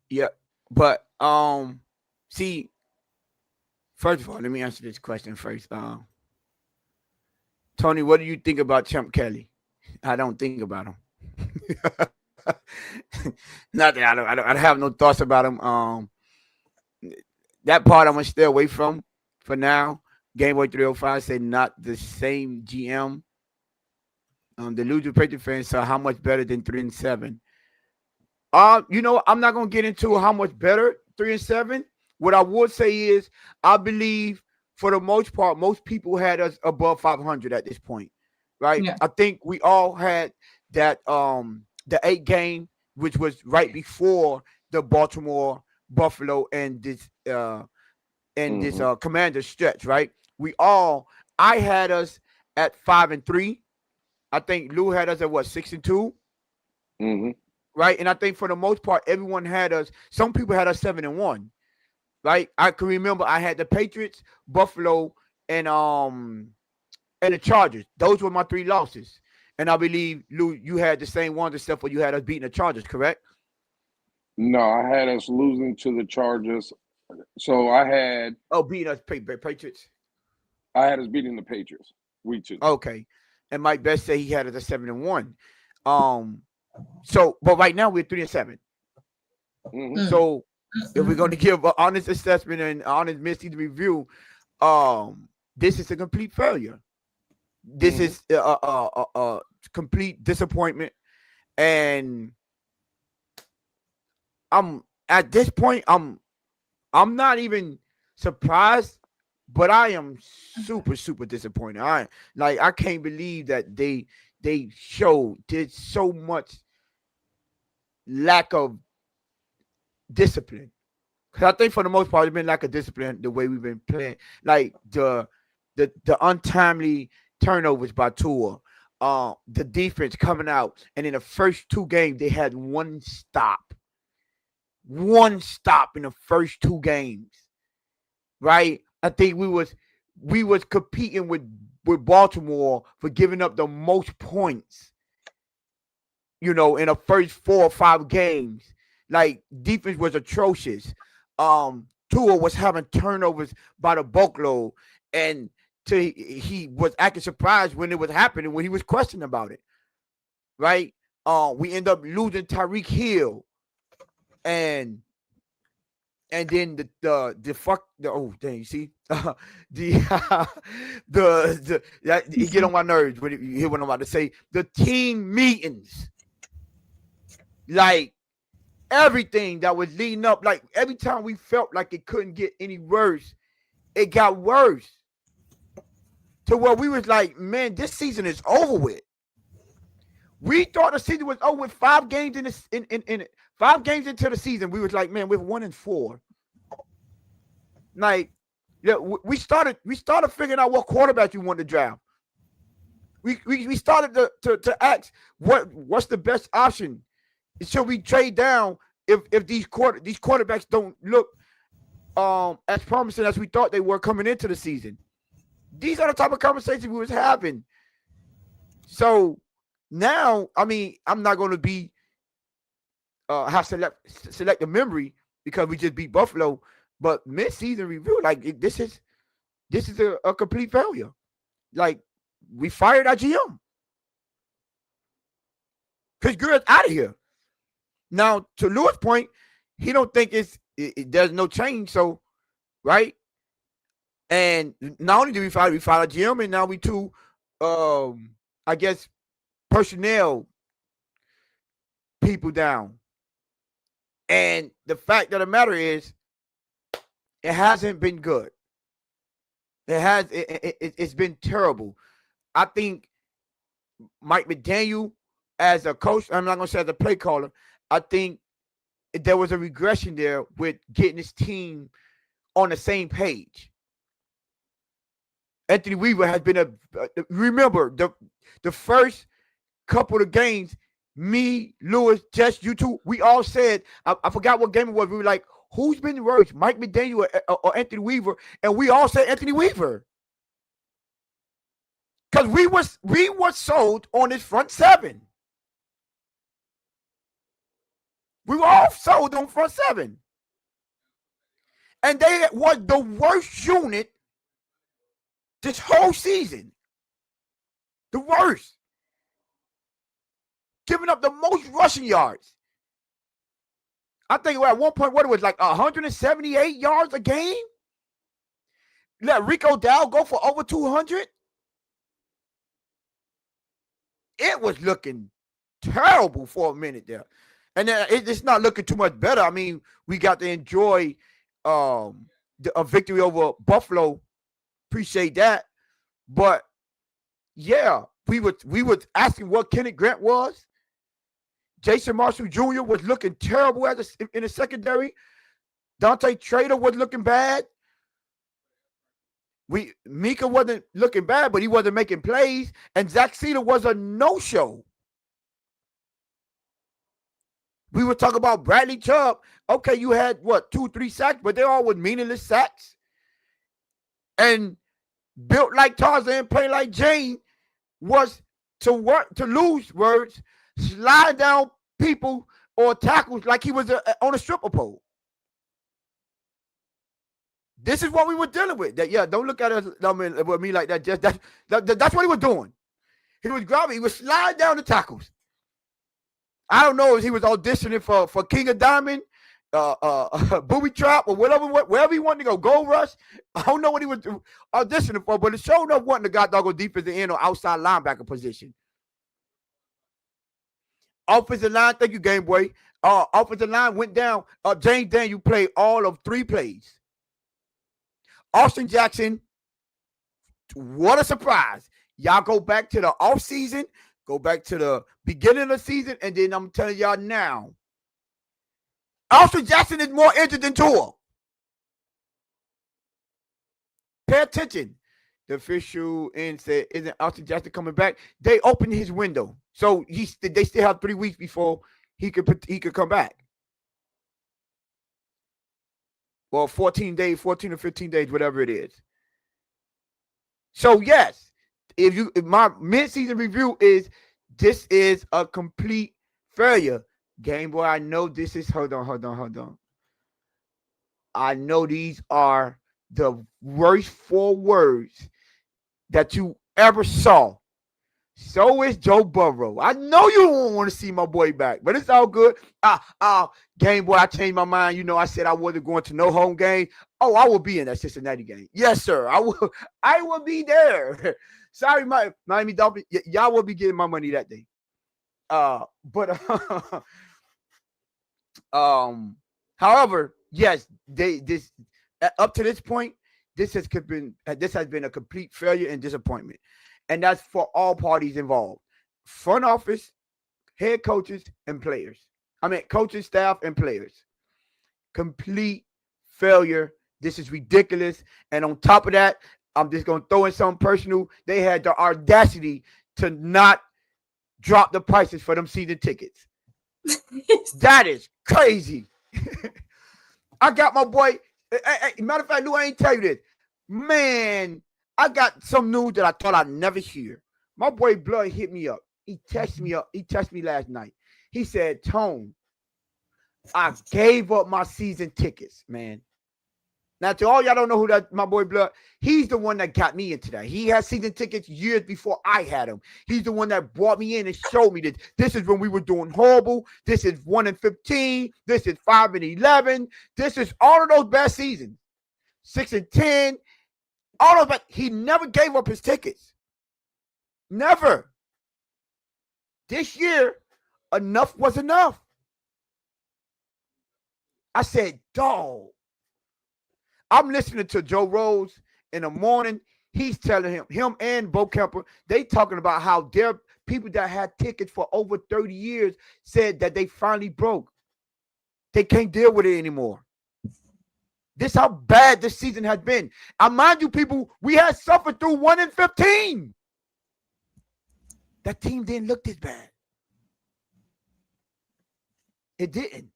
Yeah, but see, first of all, let me answer this question first. Tony, what do you think about Champ Kelly? I don't think about him. Not that I don't have no thoughts about him. That part I'm gonna stay away from for now. Gameboy 305 said not the same GM. The loser Patriot fans saw how much better than 3-7. I'm not gonna get into how much better 3-7. What I would say is I believe for the most part, most people had us above 500 at this point, right? Yeah. I think we all had that the 8 game, which was right before the Baltimore, Buffalo, and this Commander stretch, right? I had us at 5-3. I think Lou had us at 6-2, right? And I think for the most part, everyone had us. Some people had us 7-1. Right, I can remember I had the Patriots, Buffalo, and the Chargers. Those were my 3 losses, and I believe Lou, you had the same ones except for you had us beating the Chargers, correct? No, I had us losing to the Chargers. So I had beating us Patriots. I had us beating the Patriots. Week 2. Okay, and Mike Best said he had us at 7-1. So but right now we're 3-7. So if we're going to give an honest assessment and honest mid-season review, this is a complete failure. This is a complete disappointment, and I'm at this point. I'm not even surprised, but I am super disappointed. I can't believe that they did so much lack of discipline. Because I think for the most part, it's been lack of discipline the way we've been playing. Like the untimely turnovers by Tua, the defense coming out, and in the first 2 games they had one stop in the first 2 games. Right? I think we was competing with Baltimore for giving up the most points, in the first 4 or 5 games. Like, defense was atrocious. Tua was having turnovers by the boatload, and he was acting surprised when it was happening, when he was questioning about it. Right? We end up losing Tyreek Hill, and then you see he get on my nerves when you hear what I'm about to say. The team meetings, like everything that was leading up, like every time we felt like it couldn't get any worse, it got worse. To where we was like, man, this season is over with. We thought the season was over with 5 games in 5 games into the season. We was like, man, we're 1-4. Like, yeah, we started figuring out what quarterback you want to draft. We started to ask what's the best option. Should we trade down if these quarterbacks don't look as promising as we thought they were coming into the season? These are the type of conversations we was having. So now, I mean, I'm not going to be have selective memory because we just beat Buffalo, but mid-season review, like this is a complete failure. Like, we fired our GM. Chris Grier's out of here. Now, to Lewis' point, he don't think there's no change. So, right? And not only do we fire our GM, and now we too, I guess, personnel people down. And the fact of the matter is, it hasn't been good. It's been terrible. I think Mike McDaniel, as a coach, I'm not going to say as a play caller, I think there was a regression there with getting his team on the same page. Anthony Weaver has been remember the first couple of games, me, Lewis, Jess, you two, we all said, I forgot what game it was. We were like, who's been worse, Mike McDaniel or Anthony Weaver? And we all said Anthony Weaver. Because we were sold on his front 7. We were all sold on front 7. And they was the worst unit this whole season. The worst. Giving up the most rushing yards. I think at one point, what it was, like 178 yards a game? Let Rico Dow go for over 200? It was looking terrible for a minute there. And then it's not looking too much better. I mean, we got to enjoy a victory over Buffalo. Appreciate that. But, yeah, we were asking what Kenneth Grant was. Jason Marshall Jr. was looking terrible in the secondary. Dante Trader was looking bad. Mika wasn't looking bad, but he wasn't making plays. And Zach Cedar was a no-show. We were talking about Bradley Chubb. Okay, you had, 2-3 sacks, but they all were meaningless sacks. And built like Tarzan, play like Jane was to lose words, slide down people or tackles like he was on a stripper pole. This is what we were dealing with. Don't look at us with me like that. That's what he was doing. He was grabbing. He was sliding down the tackles. I don't know if he was auditioning for King of Diamond Booby Trap or wherever he wanted to go, Gold Rush. I don't know what he was auditioning for, but it showed up wanting the guy doggo defensive end or outside linebacker position. Offensive line, thank you, Game Boy. Offensive line went down. James Daniel played all of 3 plays. Austin Jackson, what a surprise. Y'all go back to the offseason, go back to the beginning of the season, and then I'm telling y'all now, Austin Jackson is more injured than Tua. Pay attention. The official end said, isn't Austin Jackson coming back? They opened his window. So they still have 3 weeks before he could come back. Well, 14 or 15 days, whatever it is. So, yes, if my mid-season review is this is a complete failure. Game Boy, I know this is hold on. I know these are the worst 4 words that you ever saw. So is Joe Burrow. I know you don't want to see my boy back, but it's all good. Game Boy, I changed my mind. You know, I said I wasn't going to no home game. Oh, I will be in that Cincinnati game. Yes, sir. I will be there. Sorry, Miami Dolphins. Y'all will be getting my money that day. However, yes, up to this point, this has been a complete failure and disappointment. And that's for all parties involved. Front office, head coaches, and players. I mean, coaches, staff, and players. Complete failure. This is ridiculous. And on top of that, I'm just going to throw in something personal. They had the audacity to not drop the prices for them season tickets. That is crazy. I got my boy. Matter of fact, Lou, I ain't tell you this. Man, I got some news that I thought I'd never hear. My boy Blood hit me up. He texted me up. He texted me last night. He said, Tone, I gave up my season tickets, man. Now, to all y'all don't know who that my boy Blood, he's the one that got me into that. He had season tickets years before I had them. He's the one that brought me in and showed me that this is when we were doing horrible. This is 1-15. This is 5-11. This is all of those bad seasons. 6-10. All of that. He never gave up his tickets. Never. This year, enough was enough. I said, dog. I'm listening to Joe Rose in the morning. He's telling him and Bo Kemper, they talking about how their people that had tickets for over 30 years said that they finally broke. They can't deal with it anymore. This is how bad this season has been. I mind you, people, we had suffered through 1-15. That team didn't look this bad. It didn't.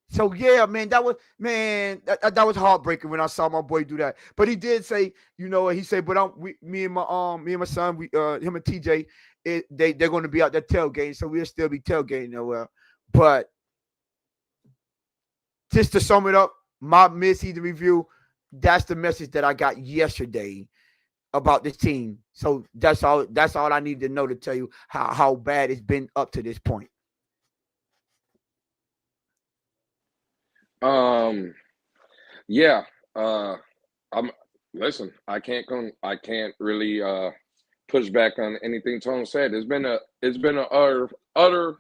So yeah, man, that was heartbreaking when I saw my boy do that. But he did say, you know, he said, but me and my son, him and TJ, they're going to be out there tailgating, so we'll still be tailgating. But just to sum it up, my mid-season review, that's the message that I got yesterday about this team. So that's all I need to know to tell you how bad it's been up to this point. Listen, I can't really push back on anything Tone said. It's been a utter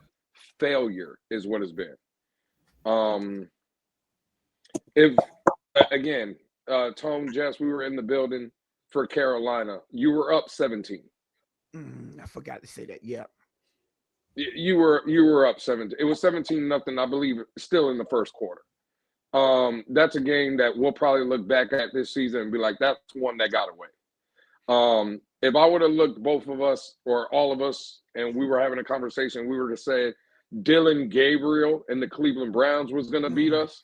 failure is what it's been. If again, Tone, Jess, we were in the building for Carolina. You were up 17. I forgot to say that. Yeah. You were up 17. It was 17-0, I believe, still in the first quarter. That's a game that we'll probably look back at this season and be like, that's one that got away. If I would have looked both of us or all of us and we were having a conversation, we were to say Dylan Gabriel and the Cleveland Browns was going to beat us.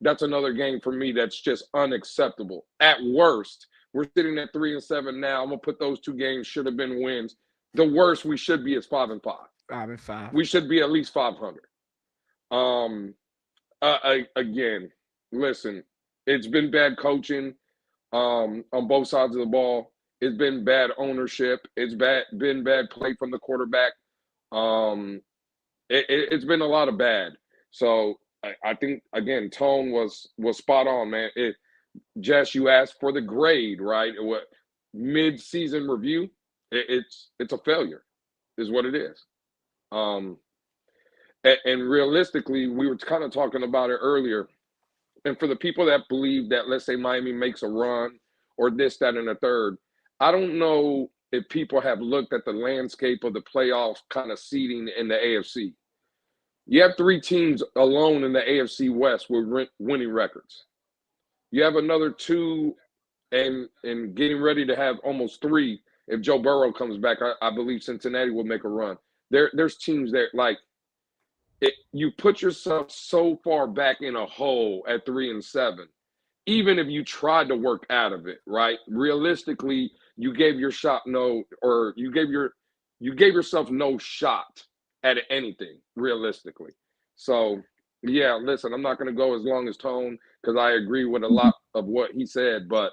That's another game for me that's just unacceptable. At worst, we're sitting at 3-7 now. I'm going to put those 2 games should have been wins. The worst we should be is 5-5. 5-5. We should be at least 500. Again, listen, it's been bad coaching on both sides of the ball. It's been bad ownership. It's been bad play from the quarterback. It's been a lot of bad. So I think again, tone was spot on, man. Jess, you asked for the grade, right? What mid-season review? It's a failure, is what it is. And realistically, we were kind of talking about it earlier. And for the people that believe that, let's say Miami makes a run or this, that, and a third, I don't know if people have looked at the landscape of the playoff kind of seeding in the AFC. You have 3 teams alone in the AFC West with winning records. You have another 2 and getting ready to have almost 3 if Joe Burrow comes back. I believe Cincinnati will make a run. There's teams that like you put yourself so far back in a hole at 3-7, even if you tried to work out of it, right? Realistically, you gave your shot you gave yourself no shot at anything, realistically. So yeah, listen, I'm not going to go as long as Tone because I agree with a lot of what he said, but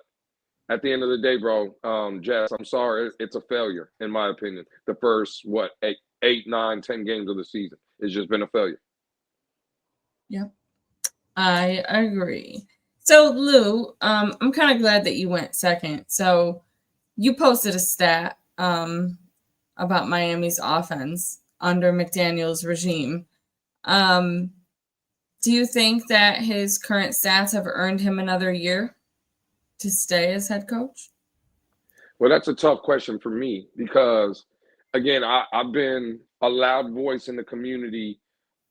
at the end of the day, bro, Jess, I'm sorry, it's a failure in my opinion. The first 8, 9, 10 games of the season, it's just been a failure. Yep, I agree. So Lou, I'm kind of glad that you went second. So you posted a stat about Miami's offense under McDaniel's regime. Do you think that his current stats have earned him another year to stay as head coach? Well, that's a tough question for me because, again, I've been a loud voice in the community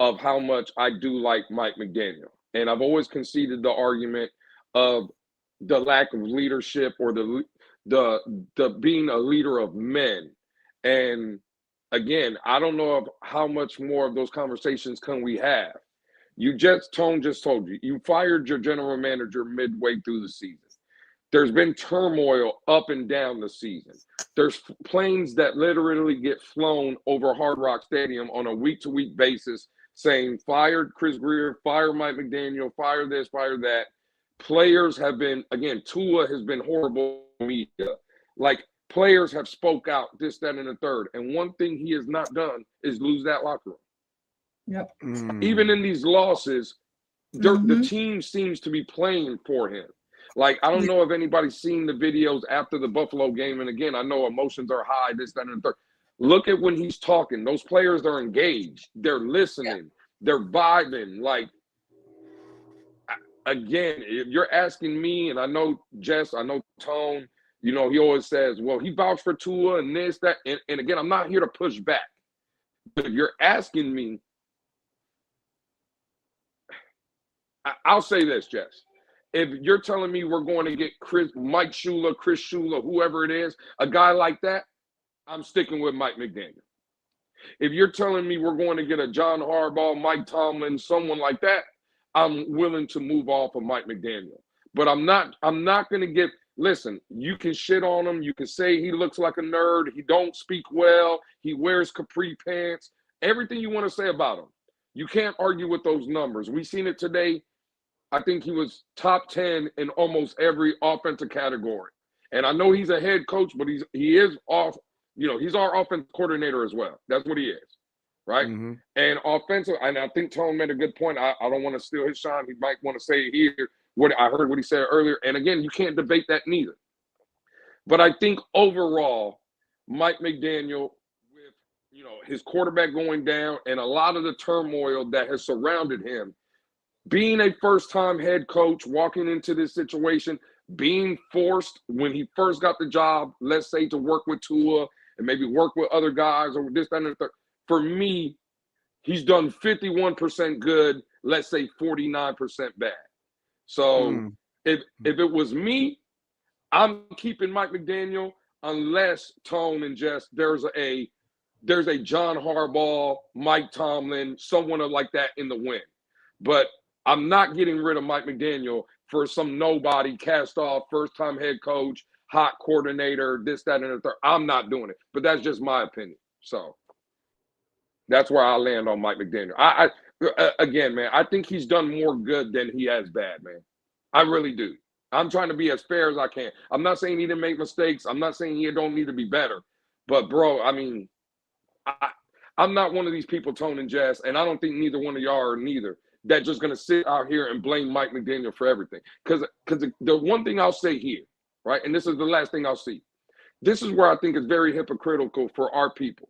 of how much I do like Mike McDaniel. And I've always conceded the argument of the lack of leadership or the being a leader of men. And again, I don't know of how much more of those conversations can we have. Tone just told you fired your general manager midway through the season. There's been turmoil up and down the season. There's planes that literally get flown over Hard Rock Stadium on a week-to-week basis saying, fired Chris Greer, fire Mike McDaniel, fire this, fire that. Players have been, again, Tua has been horrible media. Like, players have spoke out this, that, and the third. And one thing he has not done is lose that locker room. Yep. Even in these losses, the team seems to be playing for him. Like, I don't know if anybody's seen the videos after the Buffalo game. And again, I know emotions are high, this, that, and the third. Look at when he's talking. Those players are engaged. They're listening. They're vibing. Like, again, if you're asking me, and I know Jess, I know Tone, he always says, well, he vouched for Tua and this, that. And again, I'm not here to push back. But if you're asking me, I'll say this, Jess. If you're telling me we're going to get Mike Shula, Chris Shula, whoever it is, a guy like that, I'm sticking with Mike McDaniel. If you're telling me we're going to get a John Harbaugh, Mike Tomlin, someone like that, I'm willing to move off of Mike McDaniel. But I'm not going to listen, you can shit on him. You can say he looks like a nerd. He don't speak well. He wears capri pants. Everything you want to say about him. You can't argue with those numbers. We seen it today. I think he was top 10 in almost every offensive category. And I know he's a head coach, but he is off. He's our offensive coordinator as well. That's what he is, right? Mm-hmm. And offensive, and I think Tone made a good point. I don't want to steal his shine. He might want to say it here. I heard what he said earlier. And again, you can't debate that neither. But I think overall, Mike McDaniel, with his quarterback going down and a lot of the turmoil that has surrounded him, being a first-time head coach, walking into this situation, being forced when he first got the job, let's say, to work with Tua and maybe work with other guys or this, that, and the third. For me, he's done 51% good, let's say 49% bad. So if it was me, I'm keeping Mike McDaniel unless, Tone and Jess, there's a John Harbaugh, Mike Tomlin, someone like that in the win. But I'm not getting rid of Mike McDaniel for some nobody, cast off, first-time head coach, hot coordinator, this, that, and the third. I'm not doing it. But that's just my opinion. So that's where I land on Mike McDaniel. Again, man, I think he's done more good than he has bad, man. I really do. I'm trying to be as fair as I can. I'm not saying he didn't make mistakes. I'm not saying he don't need to be better. But, bro, I mean, I'm not one of these people, Tone and Jazz, and I don't think neither one of y'all are neither, that just going to sit out here and blame Mike McDaniel for everything. Because the one thing I'll say here, right, and this is the last thing I'll see, this is where I think it's very hypocritical for our people.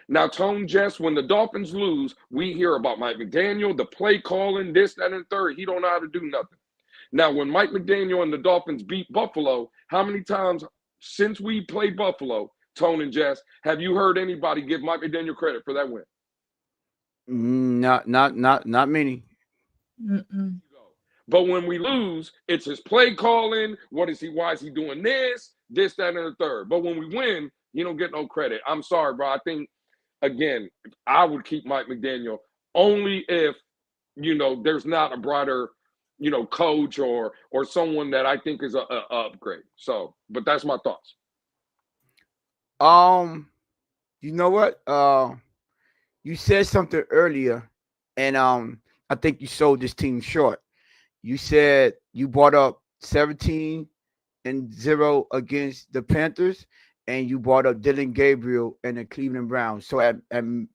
Now, Tone, Jess, when the Dolphins lose, we hear about Mike McDaniel, the play calling, this, that, and third. He don't know how to do nothing. Now, when Mike McDaniel and the Dolphins beat Buffalo, how many times since we played Buffalo, Tone and Jess, have you heard anybody give Mike McDaniel credit for that win? Not many. Mm-mm. But when we lose, it's his play calling. Why is he doing this, that, and the third? But when we win, you don't get no credit. I'm sorry, bro. I think, again, I would keep Mike McDaniel only if, there's not a brighter, coach or someone that I think is a upgrade. So, but that's my thoughts. You know what? You said something earlier, and I think you sold this team short. You said you brought up 17-0 against the Panthers, and you brought up Dylan Gabriel and the Cleveland Browns. So at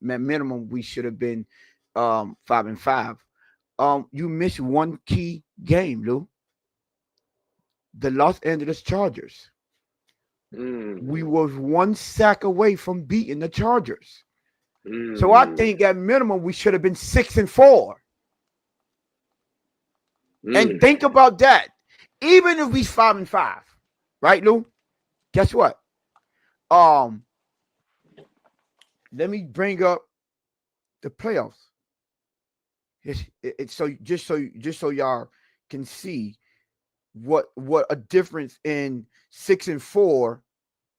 minimum, we should have been 5-5. You missed one key game, Lou. The Los Angeles Chargers. We was one sack away from beating the Chargers. So I think at minimum we should have been 6-4. And think about that. Even if we 5-5, right, Lou? Guess what? Let me bring up the playoffs. It's so just so y'all can see what a difference in 6-4 or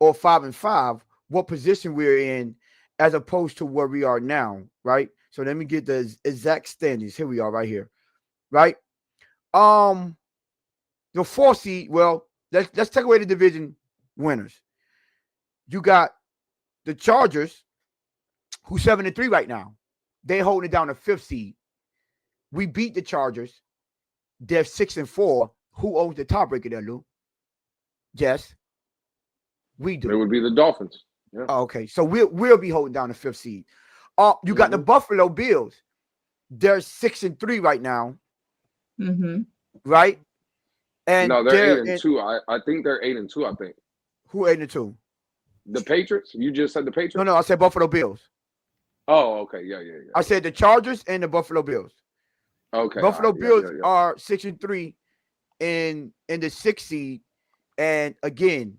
5-5, what position we're in as opposed to where we are now, right? So let me get the exact standings. Here we are right here, right? The 4 seed, well, let's take away the division winners. You got the Chargers, who's 7-3 right now. They're holding down the 5th seed. We beat the Chargers. They're 6-4. Who owns the tiebreaker there, Lou? Yes, we do. It would be the Dolphins. Yeah. Oh, okay, so we'll be holding down the 5th seed. You got the Buffalo Bills. They're 6-3 right now. Right? And no, they're 8-2. I think they're 8-2. I think. Who 8-2? The Patriots. You just said the Patriots. No, I said Buffalo Bills. Oh, okay, yeah. I said the Chargers and the Buffalo Bills. Okay. Buffalo Bills are 6-3 in the 6th seed, and again,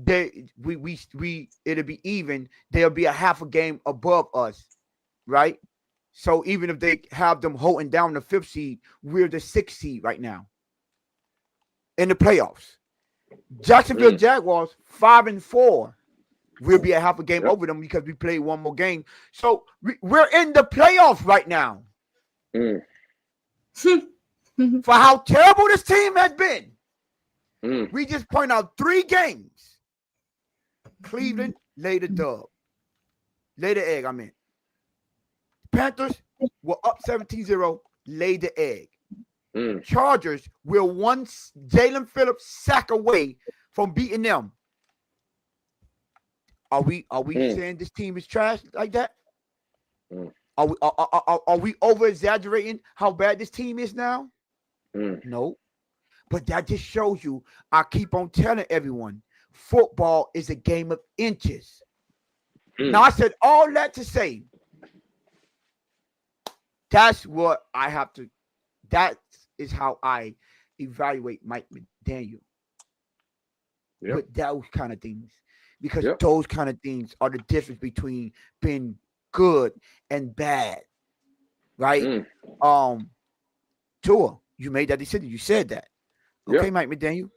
it'll be even. They'll be a half a game above us, right? So even if they have them holding down the 5th seed, we're the 6th seed right now in the playoffs. Jacksonville Jaguars 5-4. We'll be a half a game over them because we played one more game. So we're in the playoffs right now. For how terrible this team has been. We just point out 3 games. Cleveland laid the dub. Laid the egg, I mean. Panthers were up 17-0, laid the egg. Chargers were one Jalen Phillips sack away from beating them. Are we saying this team is trash like that? Are we over exaggerating how bad this team is now? No. But that just shows you, I keep on telling everyone, football is a game of inches. Now I said all that to say, that's what I have to, that is how I evaluate Mike McDaniel. With those kind of things. Because those kind of things are the difference between being good and bad. Right? Tua, you made that decision. You said that. Okay, Mike McDaniel.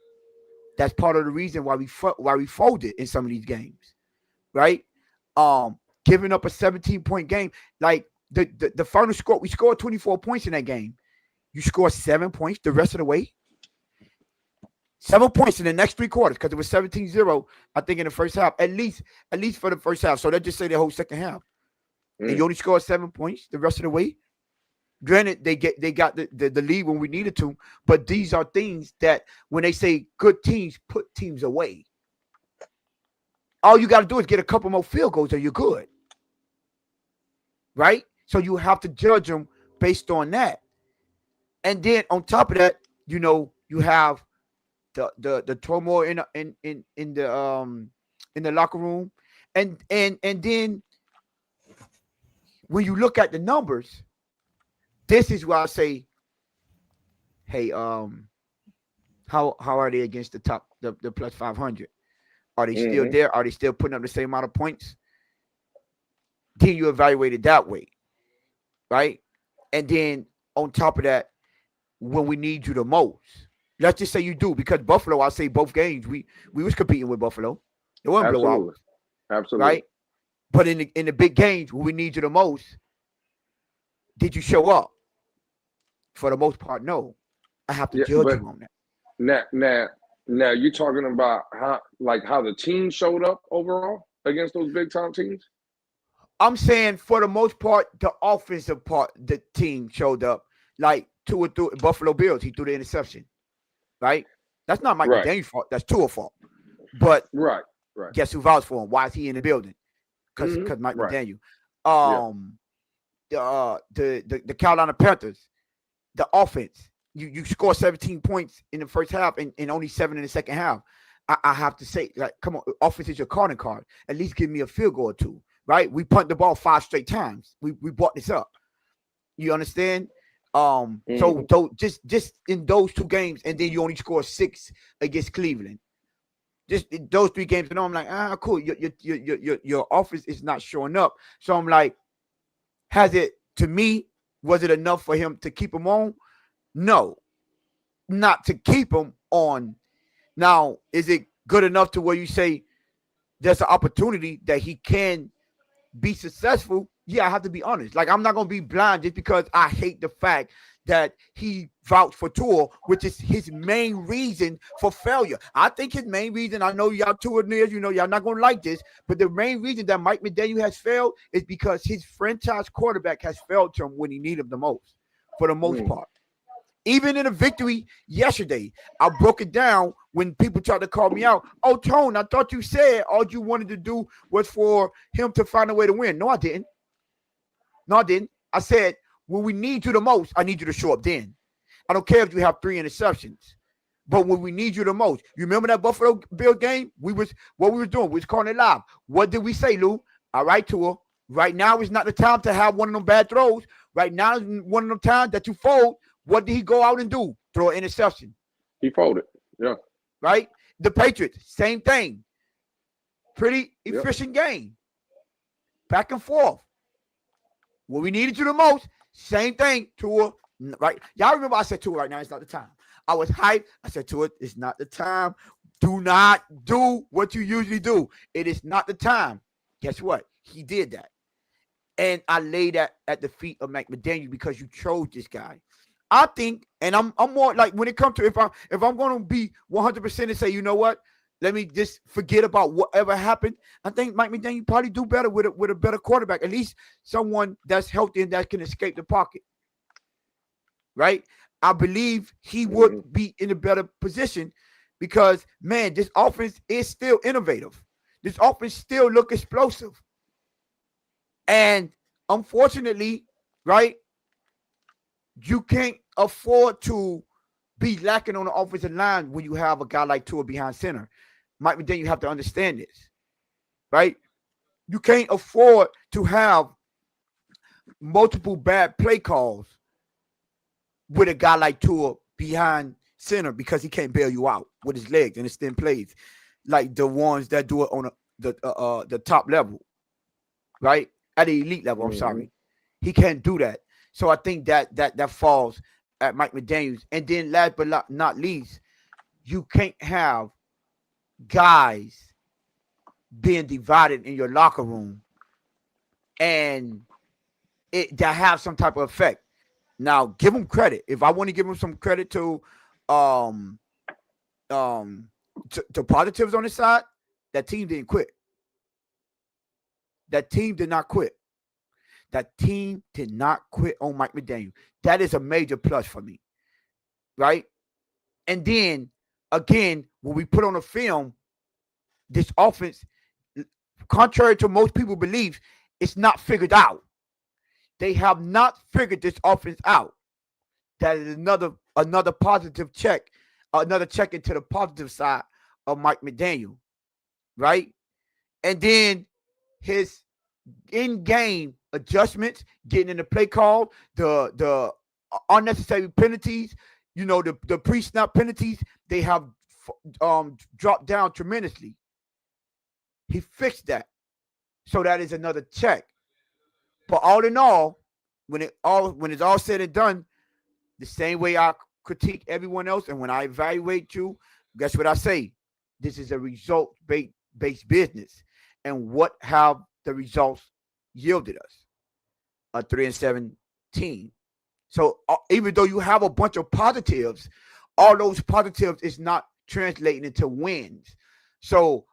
That's part of the reason why we folded in some of these games. Right? Giving up a 17-point game. Like the final score, we scored 24 points in that game. You scored 7 points the rest of the way. 7 points in the next 3 quarters because it was 17-0, I think, in the first half, at least for the first half. So let's just say the whole second half. And you only scored 7 points the rest of the way. Granted, they got the lead when we needed to, but these are things that when they say good teams put teams away. All you got to do is get a couple more field goals and you're good. right? So you have to judge them based on that. And then on top of that, you have the turmoil in the locker room, and then when you look at the numbers, this is where I say, hey, how are they against the plus 500? Are they still there? Are they still putting up the same amount of points? Then you evaluate it that way, right? And then on top of that, when we need you the most, let's just say you do, because Buffalo, I say both games we was competing with Buffalo. It wasn't blowout, Absolutely. right? But in the big games when we need you the most, did you show up? For the most part, no. I have to judge you on that. Now you're talking about how the team showed up overall against those big time teams. I'm saying for the most part, the offensive part, the team showed up. Like Tua threw Buffalo Bills, he threw the interception, right? That's not Mike McDaniel's fault. That's Tua's fault. But right. Guess who vouched for him? Why is he in the building? Because Mike McDaniel. The Carolina Panthers, the offense. You score 17 points in the first half and only 7 in the second half. I have to say, like, come on, offense is your calling card. At least give me a field goal or two, right? We punt the ball 5 straight times. We brought this up. You understand? So just in those 2 games, and then you only score 6 against Cleveland. Just those 3 games, and I'm like, cool. Your offense is not showing up. So I'm like, was it enough for him to keep him on? No, not to keep him on. Now, is it good enough to where you say there's an opportunity that he can be successful? Yeah, I have to be honest. Like, I'm not going to be blind just because I hate the fact that he vouched for Tua, which is his main reason for failure. I think his main reason, I know y'all Tua nears, y'all not going to like this, but the main reason that Mike McDaniel has failed is because his franchise quarterback has failed to him when he needed him the most, for the most part. Even in a victory yesterday, I broke it down when people tried to call me out. Oh, Tone, I thought you said all you wanted to do was for him to find a way to win. No, I didn't. I said, when we need you the most, I need you to show up then. I don't care if you have 3 interceptions. But when we need you the most, you remember that Buffalo Bills game? What we were doing, we was calling it live. What did we say, Lou? All right, Tua. Right now is not the time to have one of them bad throws. Right now is one of them times that you fold. What did he go out and do? Throw an interception. He folded. Yeah. Right? The Patriots, same thing. Pretty efficient game. Back and forth. When we needed you the most, same thing. Tua, right? Y'all remember I said Tua right now, it's not the time. I was hyped. I said Tua, it's not the time. Do not do what you usually do. It is not the time. Guess what? He did that. And I laid that at the feet of Mike McDaniel because you chose this guy. I think, and I'm more like when it comes to if I'm going to be 100% and say, you know what, let me just forget about whatever happened. I think Mike McDaniel probably do better with a better quarterback, at least someone that's healthy and that can escape the pocket. Right? I believe he would be in a better position because, man, this offense is still innovative. This offense still look explosive. And unfortunately, right, you can't afford to be lacking on the offensive line when you have a guy like Tua behind center. Mike McDaniel, you have to understand this, right? You can't afford to have multiple bad play calls with a guy like Tua behind center because he can't bail you out with his legs and his thin plays, like the ones that do it on the top level, right? At the elite level, I'm sorry. He can't do that. So I think that falls at Mike McDaniels. And then last but not least, you can't have guys being divided in your locker room and it that have some type of effect. Now, give them credit. If I want to give them some credit to positives on the side, that team didn't quit. That team did not quit. That team did not quit on Mike McDaniel. That is a major plus for me, right? And then, again, when we put on a film, this offense, contrary to most people's beliefs, it's not figured out. They have not figured this offense out. That is another positive check, another check into the positive side of Mike McDaniel, right? And then his in-game adjustments, getting in the play call, the unnecessary penalties, the pre-snap penalties, they have dropped down tremendously. He fixed that. So that is another check. But all in all, when it's all said and done, the same way I critique everyone else, and when I evaluate you, guess what I say? This is a result-based business. And what have the results yielded us? A 3-7 team. So even though you have a bunch of positives, all those positives is not translating into wins. So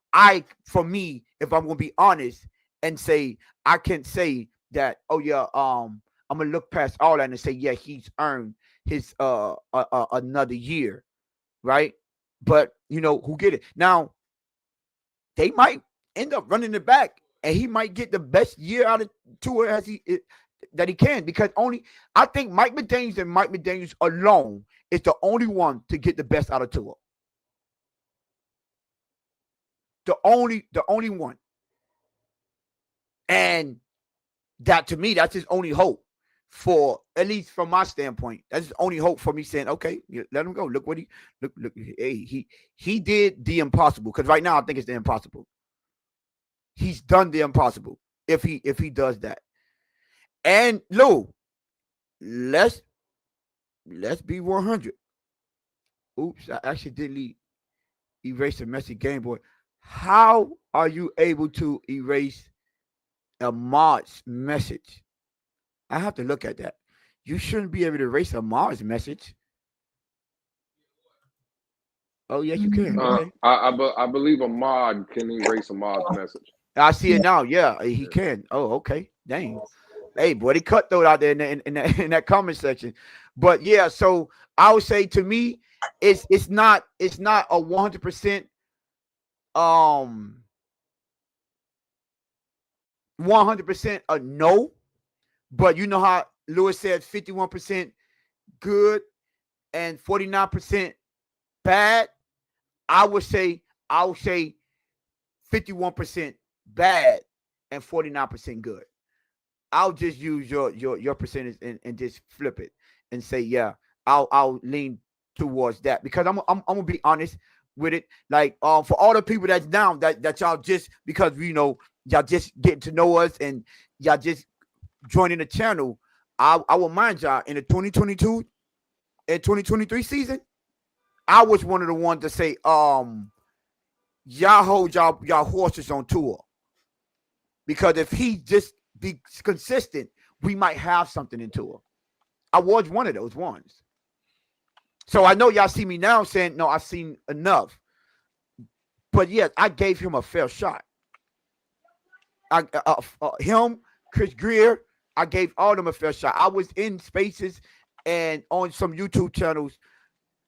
for me, if I'm going to be honest and say, I can say that, I'm going to look past all that and say, yeah, he's earned his another year, right? But who get it? Now, they might end up running it back, and he might get the best year out of Tua that he can, because I think Mike McDaniels alone is the only one to get the best out of Tua. The only one. And that, to me, that's his only hope, for at least from my standpoint. That's his only hope for me saying, okay, let him go. Look what he did the impossible, because right now I think it's the impossible. He's done the impossible if he does that. And Lou, let's be 100. Oops, I accidentally erased a messy Game Boy. How are you able to erase Ahmad's message? I have to look at that. You shouldn't be able to erase Ahmad's message. Oh, yes, you can. Okay. I believe Ahmad can erase Ahmad's message. I see it now. Yeah, he can. Oh, okay. Dang. Hey, boy, they cutthroat out there in that comment section. But yeah, so I would say, to me, it's not a 100% 100% a no. But you know how Lewis said 51% good and 49% bad. I would say 51% bad and 49% good. I'll just use your percentage and just flip it and say, yeah, I'll lean towards that, because I'm gonna be honest with it. Like, for all the people that's down, that y'all just, because y'all just getting to know us and y'all just joining the channel, I will mind y'all, in the 2022 and 2023 season, I was one of the ones to say, y'all hold y'all horses on Tua, because if he just be consistent, we might have something in Tua. I was one of those ones. So I know y'all see me now saying, no, I've seen enough. But yes, I gave him a fair shot. Him, Chris Greer, I gave all of them a fair shot. I was in spaces and on some YouTube channels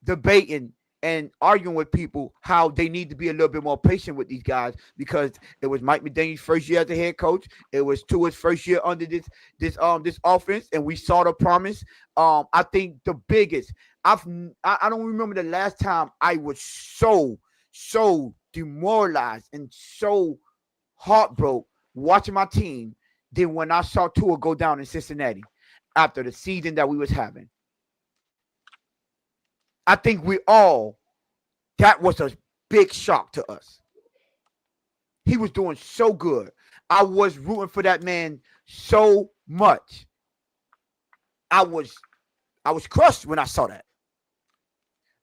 debating and arguing with people how they need to be a little bit more patient with these guys, because it was Mike McDaniel's first year as a head coach. It was Tua's first year under this offense, and we saw the promise. I think the biggest, I don't remember the last time I was so demoralized and so heartbroken watching my team than when I saw Tua go down in Cincinnati after the season that we was having. I think that was a big shock to us. He was doing so good. I was rooting for that man so much. I was crushed when I saw that.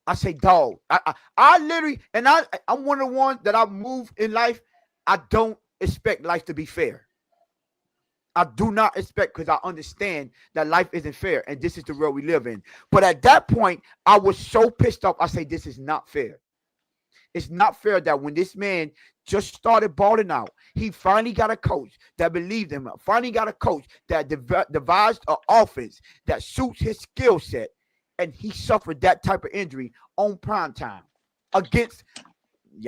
I say, dog, I literally, and I'm one of the ones that I move in life. I don't expect life to be fair. I do not expect, because I understand that life isn't fair, and this is the world we live in. But at that point, I was so pissed off. I say, this is not fair. It's not fair that when this man just started balling out, he finally got a coach that believed in him, finally got a coach that devised an offense that suits his skill set, and he suffered that type of injury on prime time against,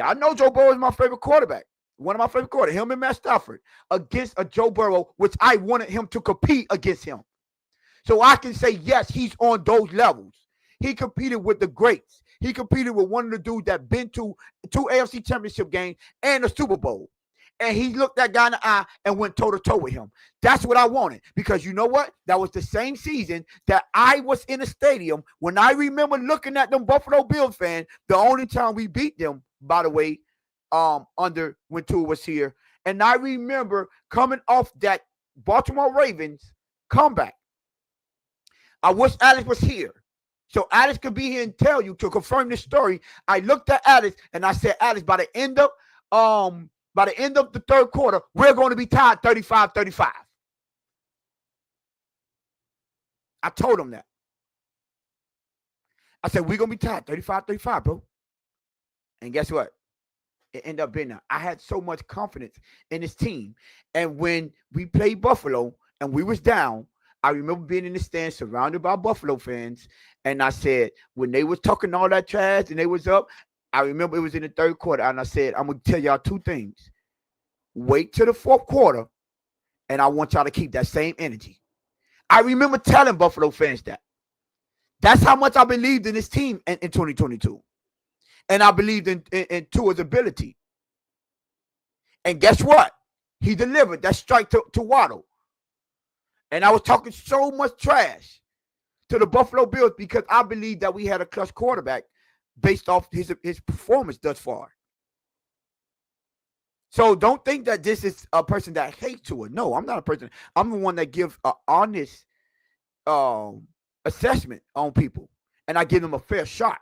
I know Joe Burrow is my favorite quarterback. one of my favorite quarterbacks, him and Matt Stafford, against a Joe Burrow, which I wanted him to compete against him. So I can say, yes, he's on those levels. He competed with the greats. He competed with one of the dudes that been to 2 AFC championship games and a Super Bowl. And he looked that guy in the eye and went toe-to-toe with him. That's what I wanted. Because you know what? That was the same season that I was in a stadium when I remember looking at them Buffalo Bills fans. The only time we beat them, by the way, under when Tua was here. And I remember coming off that Baltimore Ravens comeback. I wish Alex was here. So Alex could be here and tell you to confirm this story. I looked at Alex and I said, Alex, by the end of the third quarter, we're going to be tied 35-35. I told him that. I said, we're going to be tied 35-35, bro. And guess what? It ended up being that. I had so much confidence in this team. And when we played Buffalo and we was down, I remember being in the stands surrounded by Buffalo fans. And I said, when they was talking all that trash and they was up, I remember it was in the third quarter. And I said, I'm going to tell y'all two things. Wait till the fourth quarter. And I want y'all to keep that same energy. I remember telling Buffalo fans that. That's how much I believed in this team in 2022. And I believed in Tua's ability. And guess what? He delivered that strike to Waddle. And I was talking so much trash to the Buffalo Bills because I believe that we had a clutch quarterback based off his performance thus far. So don't think that this is a person that hates Tua. No, I'm not a person. I'm the one that gives an honest assessment on people. And I give them a fair shot.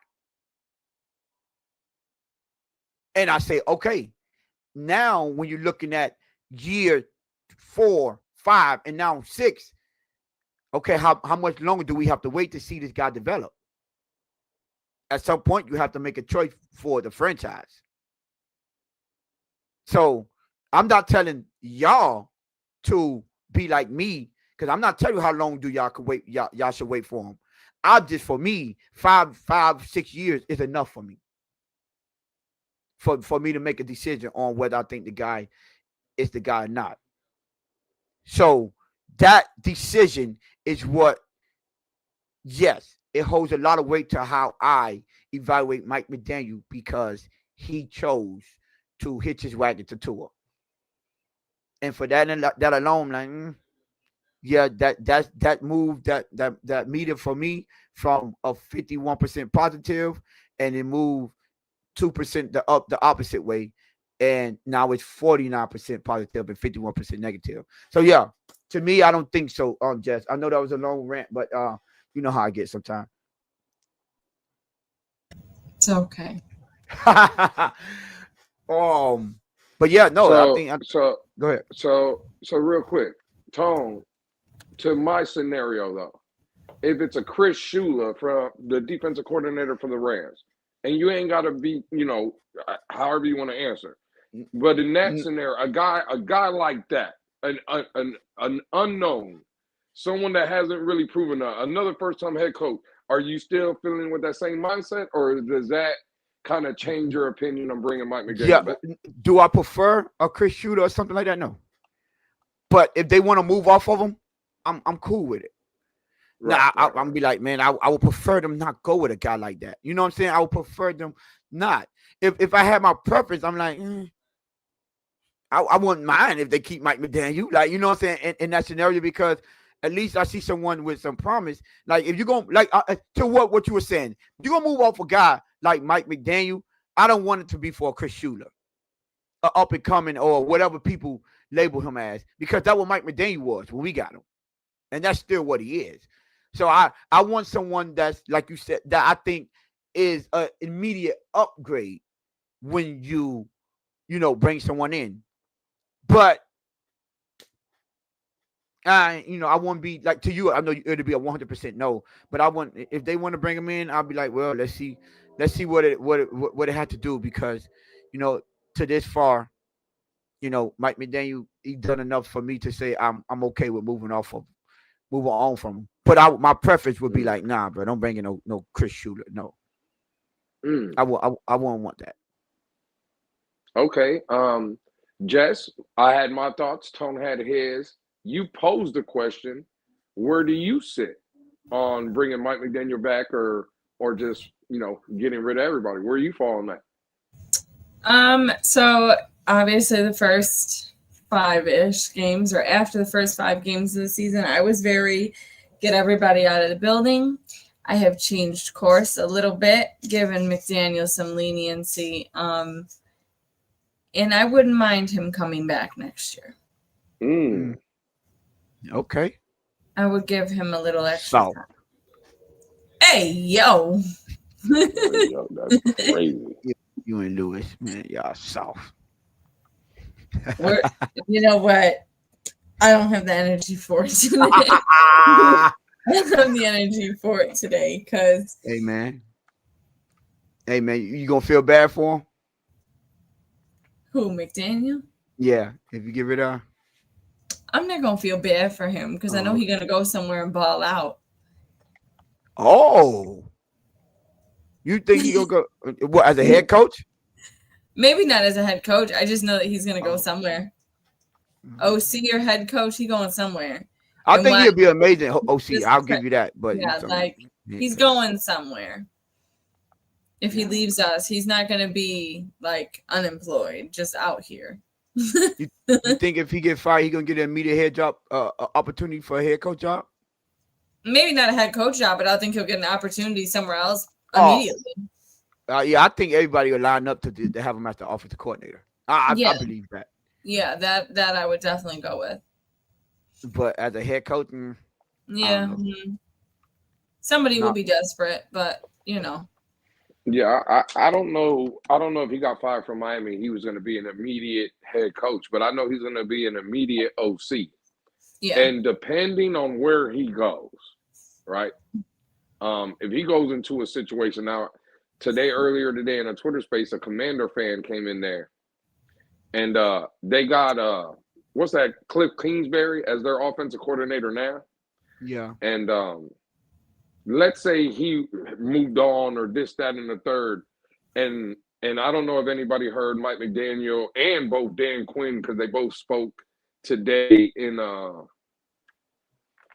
And I say, okay, now when you're looking at year 4, 5, and now 6, okay, how much longer do we have to wait to see this guy develop? At some point, you have to make a choice for the franchise. So I'm not telling y'all to be like me, because I'm not telling you how long do y'all could wait. Y'all should wait for him. For me, 5, 6 years is enough for me. For me to make a decision on whether I think the guy is the guy or not. So that decision is what, yes, it holds a lot of weight to how I evaluate Mike McDaniel because he chose to hitch his wagon to Tua. And for that alone, like, yeah, that move that meter for me from a 51% positive and it moved 2% the opposite way, and now it's 49% positive and 51% negative. So yeah, to me, I don't think so. Jess, I know that was a long rant, but you know how I get sometimes. It's okay. But yeah, no, So, I think. Go ahead. So real quick, Tone, to my scenario though, if it's a Chris Shula from the defensive coordinator for the Rams, and you ain't got to be, however you want to answer, but in that scenario, a guy like that, an unknown, someone that hasn't really proven another first-time head coach, are you still feeling with that same mindset, or does that kind of change your opinion on bringing Mike McDaniel back? Do I prefer a Chris Shula or something like that? No. But if they want to move off of him, I'm cool with it. Right, I'm gonna be like, man, I would prefer them not go with a guy like that. You know what I'm saying? I would prefer them not. If I had my preference, I'm like, I wouldn't mind if they keep Mike McDaniel. Like, you know what I'm saying? In that scenario, because at least I see someone with some promise. Like, if you're going to what you were saying, if you're gonna move off a guy like Mike McDaniel, I don't want it to be for a Chris Shula, up and coming, or whatever people label him as, because that's what Mike McDaniel was when we got him, and that's still what he is. So I want someone that's, like you said, that I think is an immediate upgrade when you bring someone in. But I want to be like to you. I know it'll be a 100% no, but I want, if they want to bring him in, I'll be like, well, let's see what it had to do, because to this far, Mike McDaniel, he done enough for me to say I'm okay with moving on from him. But my preference would be like, nah, bro, don't bring in no Chris Shula. No. I won't want that. Okay. Jess, I had my thoughts. Tone had his. You posed the question. Where do you sit on bringing Mike McDaniel back, or just getting rid of everybody? Where are you falling at? So obviously the first 5-ish games, or after the first 5 games of the season, I was very get everybody out of the building. I have changed course a little bit, given McDaniel some leniency. And I wouldn't mind him coming back next year. Okay. I would give him a little extra Salt. time. Hey, yo. Yo, that's crazy. You and Lewis, man, y'all soft. You know what? I don't have the energy for it today. I don't have the energy for it today because. Hey man, you gonna feel bad for him? Who, McDaniel? Yeah, if you get rid of him. I'm not gonna feel bad for him because I know he's gonna go somewhere and ball out. Oh, you think he gonna go what as a head coach? Maybe not as a head coach. I just know that he's gonna go somewhere. OC or head coach, he going somewhere. I think he'll be amazing. OC, I'll give you that. But yeah, like he's going somewhere. If he leaves us, he's not gonna be like unemployed, just out here. You think if he get fired, he's gonna get an immediate head job, opportunity for a head coach job? Maybe not a head coach job, but I think he'll get an opportunity somewhere else immediately. Yeah, I think everybody will line up to have him as the offensive coordinator. I believe that. Yeah, that I would definitely go with. But as a head coach, somebody will be desperate, but Yeah, I don't know. I don't know if he got fired from Miami, he was going to be an immediate head coach, but I know he's going to be an immediate OC. Yeah. And depending on where he goes, right? If he goes into a situation now, earlier today in a Twitter space, a Commander fan came in there, and they got what's that, Cliff Kingsbury as their offensive coordinator now. Yeah. And let's say he moved on or this, that, and the third. And I don't know if anybody heard Mike McDaniel and both Dan Quinn, because they both spoke today in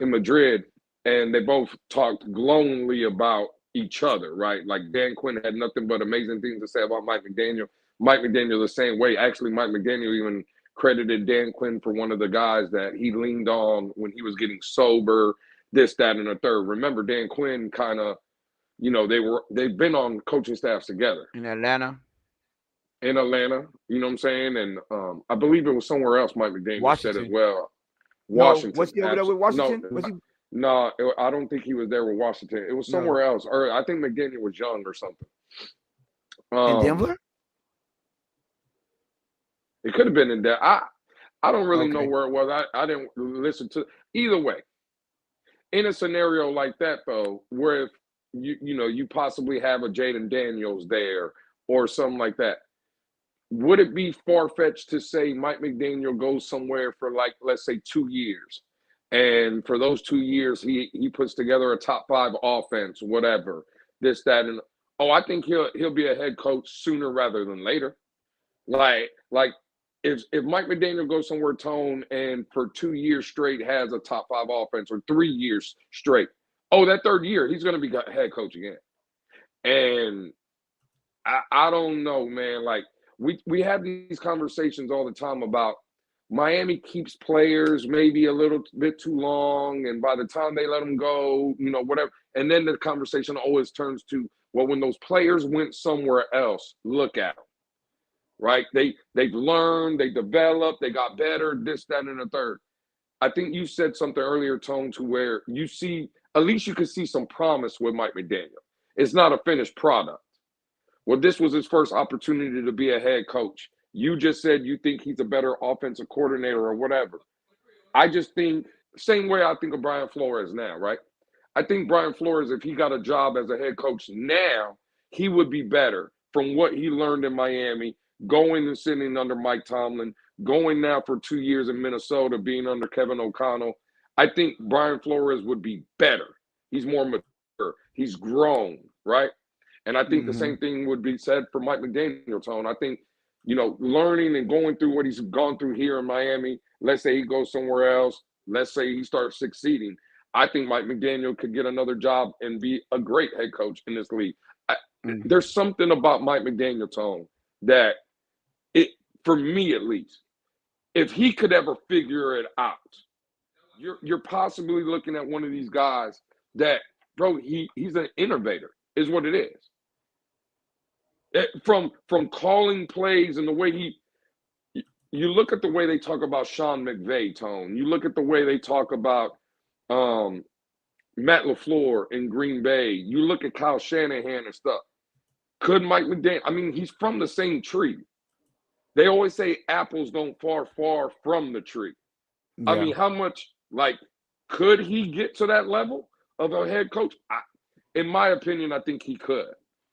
Madrid, and they both talked glowingly about each other, right? Like Dan Quinn had nothing but amazing things to say about Mike McDaniel. Mike McDaniel the same way. Actually, Mike McDaniel even credited Dan Quinn for one of the guys that he leaned on when he was getting sober, this, that, and the third. Remember, Dan Quinn kind of, they've been on coaching staffs together. In Atlanta, you know what I'm saying? And I believe it was somewhere else Mike McDaniel said as well. Washington. No, was he over there with Washington? No, I don't think he was there with Washington. It was somewhere else. Or I think McDaniel was young or something. In Denver? It could have been in Denver. I don't really know where it was. I didn't listen to either way. In a scenario like that, though, where if you possibly have a Jaden Daniels there or something like that, would it be far-fetched to say Mike McDaniel goes somewhere for, like, let's say 2 years, and for those 2 years he puts together a top 5 offense, whatever, this, that, and I think he'll be a head coach sooner rather than later. Like if Mike McDaniel goes somewhere, Tone, and for 2 years straight has a top 5 offense, or 3 years straight, that third year he's going to be head coach again. And I don't know, man. Like we have these conversations all the time about Miami keeps players maybe a little bit too long, and by the time they let them go, whatever. And then the conversation always turns to, well, when those players went somewhere else, look at them. Right? They've learned, they developed, they got better, this, that, and the third. I think you said something earlier, Tone, to where you see, at least you could see some promise with Mike McDaniel. It's not a finished product. Well, this was his first opportunity to be a head coach. You just said you think he's a better offensive coordinator or whatever. I just think, same way I think of Brian Flores now, right? I think Brian Flores, if he got a job as a head coach now, he would be better from what he learned in Miami, going and sitting under Mike Tomlin, going now for 2 years in Minnesota, being under Kevin O'Connell. I think Brian Flores would be better. He's more mature. He's grown, right? And I think the same thing would be said for Mike McDaniel, Tone. I think learning and going through what he's gone through here in Miami. Let's say he goes somewhere else. Let's say he starts succeeding. I think Mike McDaniel could get another job and be a great head coach in this league. There's something about Mike McDaniel, Tone, that for me at least, if he could ever figure it out, you're possibly looking at one of these guys that, bro, he's an innovator, is what it is. From calling plays and the way you look at the way they talk about Sean McVay, Tone. You look at the way they talk about Matt LaFleur in Green Bay. You look at Kyle Shanahan and stuff. Could Mike McDaniel? I mean, he's from the same tree. They always say apples don't fall far from the tree. Yeah. I mean, how much, could he get to that level of a head coach? In my opinion, I think he could.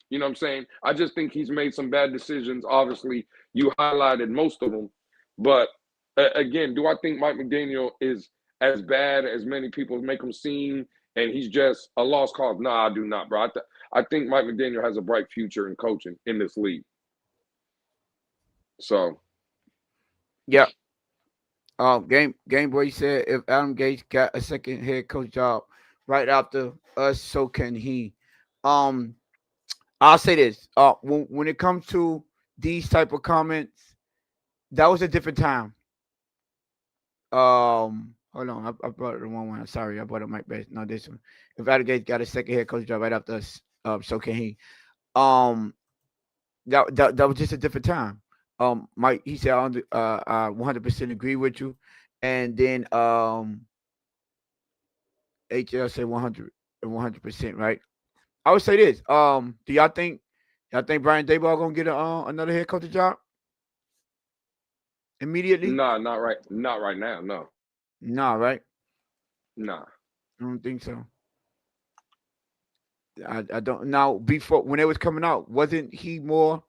You know what I'm saying? I just think he's made some bad decisions. Obviously, you highlighted most of them. But, again, do I think Mike McDaniel is as bad as many people make him seem and he's just a lost cause? No, I do not, bro. I think Mike McDaniel has a bright future in coaching in this league. So. Yeah. Game Boy said if Adam Gase got a second head coach job right after us, so can he. I'll say this. When it comes to these type of comments, that was a different time. Hold on, I brought the wrong one. Sorry, I brought up Mike Bass. No, this one. If Adam Gase got a second head coach job right after us, so can he. That was just a different time. Mike, he said I 100% agree with you, and then HL said 100%, right? I would say this. Do y'all think Brian Daboll gonna get another head coach job immediately? No, not right now. No. Nah, right? Nah. I don't think so. I don't. Now, before when it was coming out, wasn't he more?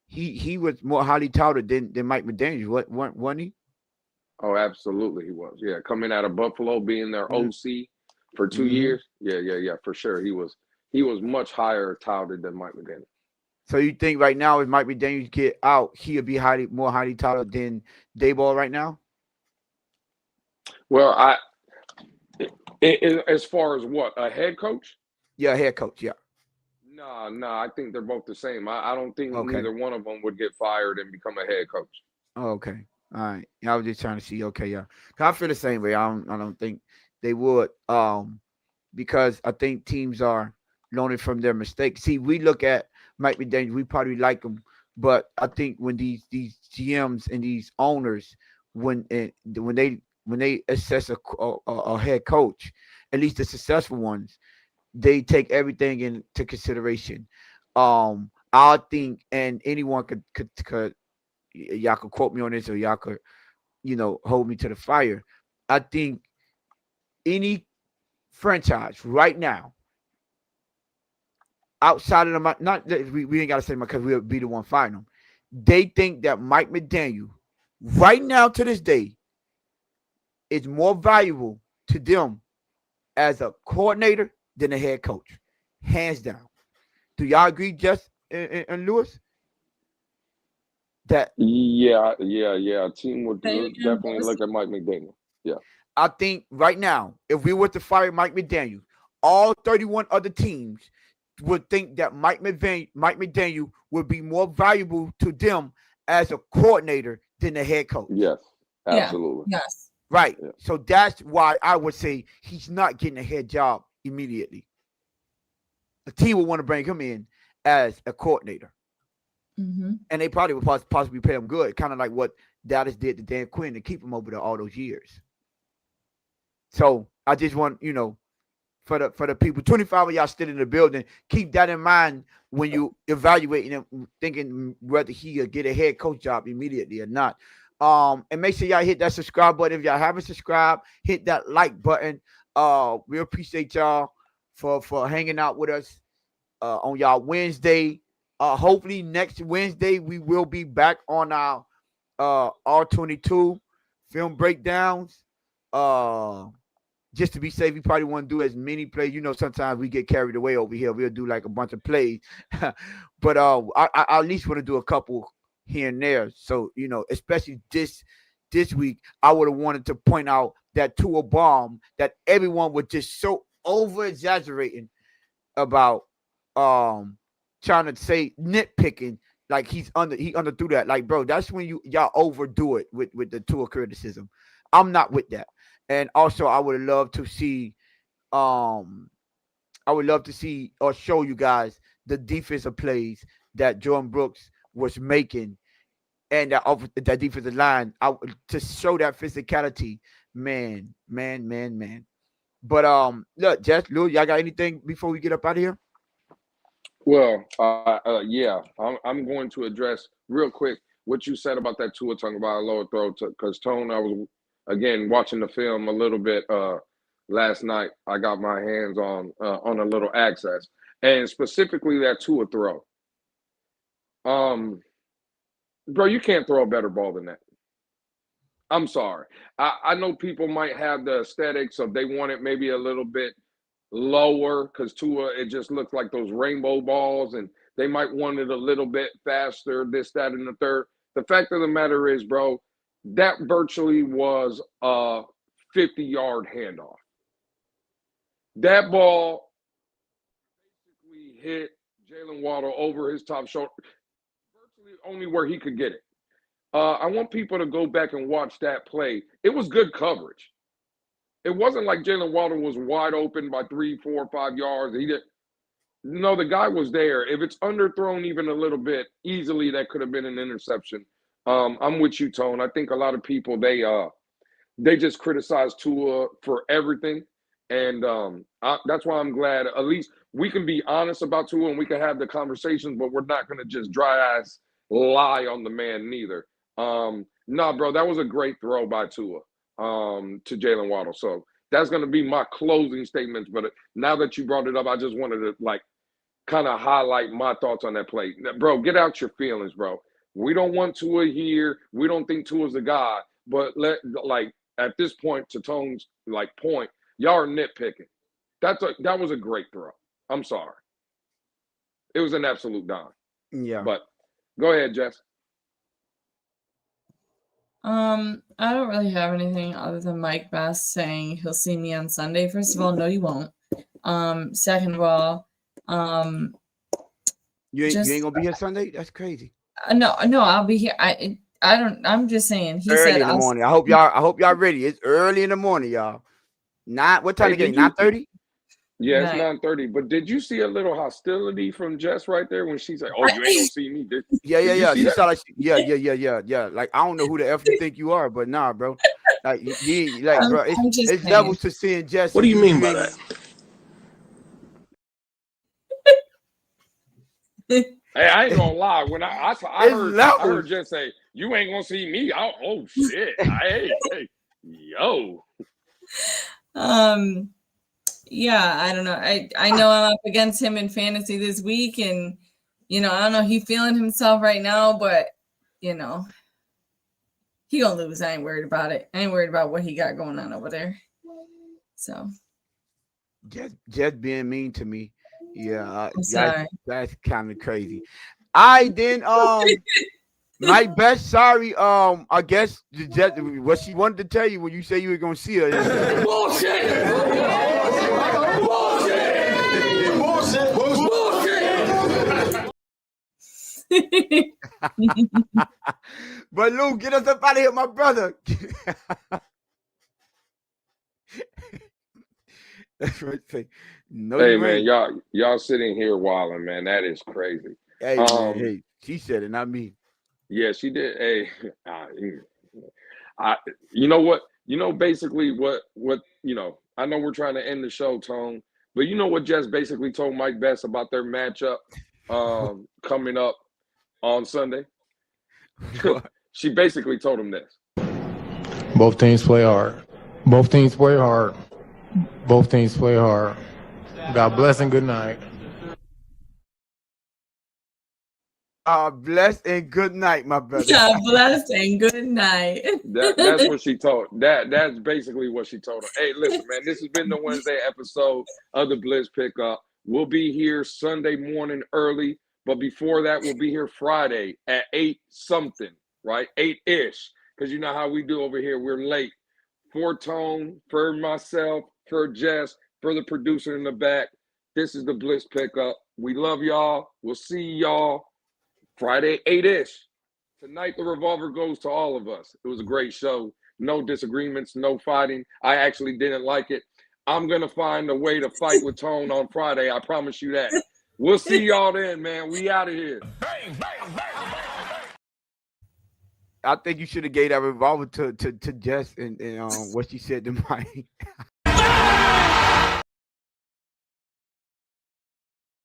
He was more highly touted than Mike McDaniel, wasn't he? Oh, absolutely, he was. Yeah, coming out of Buffalo, being their OC for 2 years. Yeah, for sure. He was much higher touted than Mike McDaniel. So you think right now, if Mike McDaniel get out, he'll be more highly touted than Daboll right now? Well, as far as what, a head coach? Yeah, head coach. Yeah. No, I think they're both the same. I don't think neither one of them would get fired and become a head coach. Oh, okay. All right. I was just trying to see. Okay, yeah. I feel the same way. I don't think they would. Because I think teams are learning from their mistakes. See, we look at Mike McDaniel, we probably like him, but I think when these GMs and these owners, when they assess a head coach, at least the successful ones, they take everything into consideration. I think, and anyone could y'all could quote me on this, or y'all could, hold me to the fire. I think any franchise right now, outside of them, not that we ain't got to say because we'll be the one fighting them. They think that Mike McDaniel, right now to this day, is more valuable to them as a coordinator than a head coach, hands down. Do y'all agree, Jess and Lewis? That yeah. A team would definitely look at Mike McDaniel. Yeah, I think right now, if we were to fire Mike McDaniel, all 31 other teams would think that Mike McDaniel would be more valuable to them as a coordinator than a head coach. Yes, absolutely. Yeah. Yes. Right. Yeah. So that's why I would say he's not getting a head job immediately. The team would want to bring him in as a coordinator. Mm-hmm. And they probably would possibly pay him good, kind of like what Dallas did to Dan Quinn to keep him over there all those years. So I just want, for the people, 25 of y'all still in the building, keep that in mind when you evaluating him, thinking whether he'll get a head coach job immediately or not. And make sure y'all hit that subscribe button. If y'all haven't subscribed, hit that like button. We appreciate y'all for hanging out with us on y'all Wednesday. Hopefully next Wednesday we will be back on our R22 film breakdowns. Just to be safe, we probably want to do as many plays. Sometimes we get carried away over here. We'll do like a bunch of plays, but I at least want to do a couple here and there. So, especially this week, I would have wanted to point out that Tua bomb that everyone was just so over exaggerating about trying to say nitpicking, like he underthrew that. Like, bro, that's when y'all overdo it with the Tua criticism. I'm not with that. And also I would love to see or show you guys the defensive plays that Jordan Brooks was making and that defensive line to show that physicality. Man. But look, Jess, Lou, y'all got anything before we get up out of here? Well, yeah, I'm going to address real quick what you said about that Tua talking about a lower throw, because Tone, I was again watching the film a little bit last night. I got my hands on a little access, and specifically that Tua throw. Bro, you can't throw a better ball than that. I'm sorry. I know people might have the aesthetics of they want it maybe a little bit lower because Tua, it just looks like those rainbow balls, and they might want it a little bit faster, this, that, and the third. The fact of the matter is, bro, that virtually was a 50-yard handoff. That ball basically hit Jalen Waddle over his top shoulder, virtually only where he could get it. I want people to go back and watch that play. It was good coverage. It wasn't like Jalen Waddle was wide open by 3, 4, 5 yards. No, the guy was there. If it's underthrown even a little bit, easily that could have been an interception. I'm with you, Tone. I think a lot of people, they just criticize Tua for everything. And that's why I'm glad at least we can be honest about Tua and we can have the conversations, but we're not going to just dry ass lie on the man neither. No, bro, that was a great throw by Tua to Jalen Waddle. So that's going to be my closing statements. But now that you brought it up, I just wanted to kind of highlight my thoughts on that play. Bro, get out your feelings, bro. We don't want Tua here. We don't think Tua's the guy. But at this point, to Tone's point, y'all are nitpicking. That was a great throw. I'm sorry. It was an absolute dime. Yeah. But go ahead, Jess. I don't really have anything other than Mike Best saying he'll see me on Sunday. First of all, no, you won't. Second of all, you ain't gonna be here Sunday? That's crazy. No, I'll be here. I'm just saying. He early said in the morning. I hope y'all ready. It's early in the morning, y'all. What time again? 9:30? Yeah, it's 9:30. But did you see a little hostility from Jess right there when she's like, "Oh, you ain't gonna see me"? Yeah. She sounded like yeah. Like, I don't know who the F you think you are, but nah, bro. Bro, it's levels to seeing Jess. What do you mean by that? Hey, I ain't gonna lie. When I heard Jess say, "You ain't gonna see me," oh shit! Hey, yo. Yeah, I don't know. I know I'm up against him in fantasy this week, and I don't know. He feeling himself right now, but he gonna lose. I ain't worried about it. I ain't worried about what he got going on over there. So, just being mean to me. Yeah, that's kind of crazy. Mike Best, sorry. I guess what she wanted to tell you when you say you were gonna see her. But Lou, get us up out of here, my brother. That's right. No, hey man, y'all sitting here wilding, man. That is crazy. Hey, man, hey, she said it, not me. Yeah, she did. Hey, you know what? Basically what I know we're trying to end the show, Tone, but you know what Jess basically told Mike Best about their matchup coming up on Sunday? She basically told him this. Both teams play hard. Both teams play hard. Both teams play hard. God bless and good night. Bless and good night, my brother. God bless and good night. That's what she told. That's basically what she told him. Hey, listen, man, this has been the Wednesday episode of the Blitz Pickup. We'll be here Sunday morning early. But before that, we'll be here Friday at 8 something, right? 8-ish, because you know how we do over here. We're late. For Tone, for myself, for Jess, for the producer in the back, this is the Blitz Pickup. We love y'all. We'll see y'all Friday, 8-ish. Tonight, the revolver goes to all of us. It was a great show. No disagreements, no fighting. I actually didn't like it. I'm going to find a way to fight with Tone on Friday. I promise you that. We'll see y'all then, man. We out of here. I think you should have gave that revolver to Jess and what she said to Mike.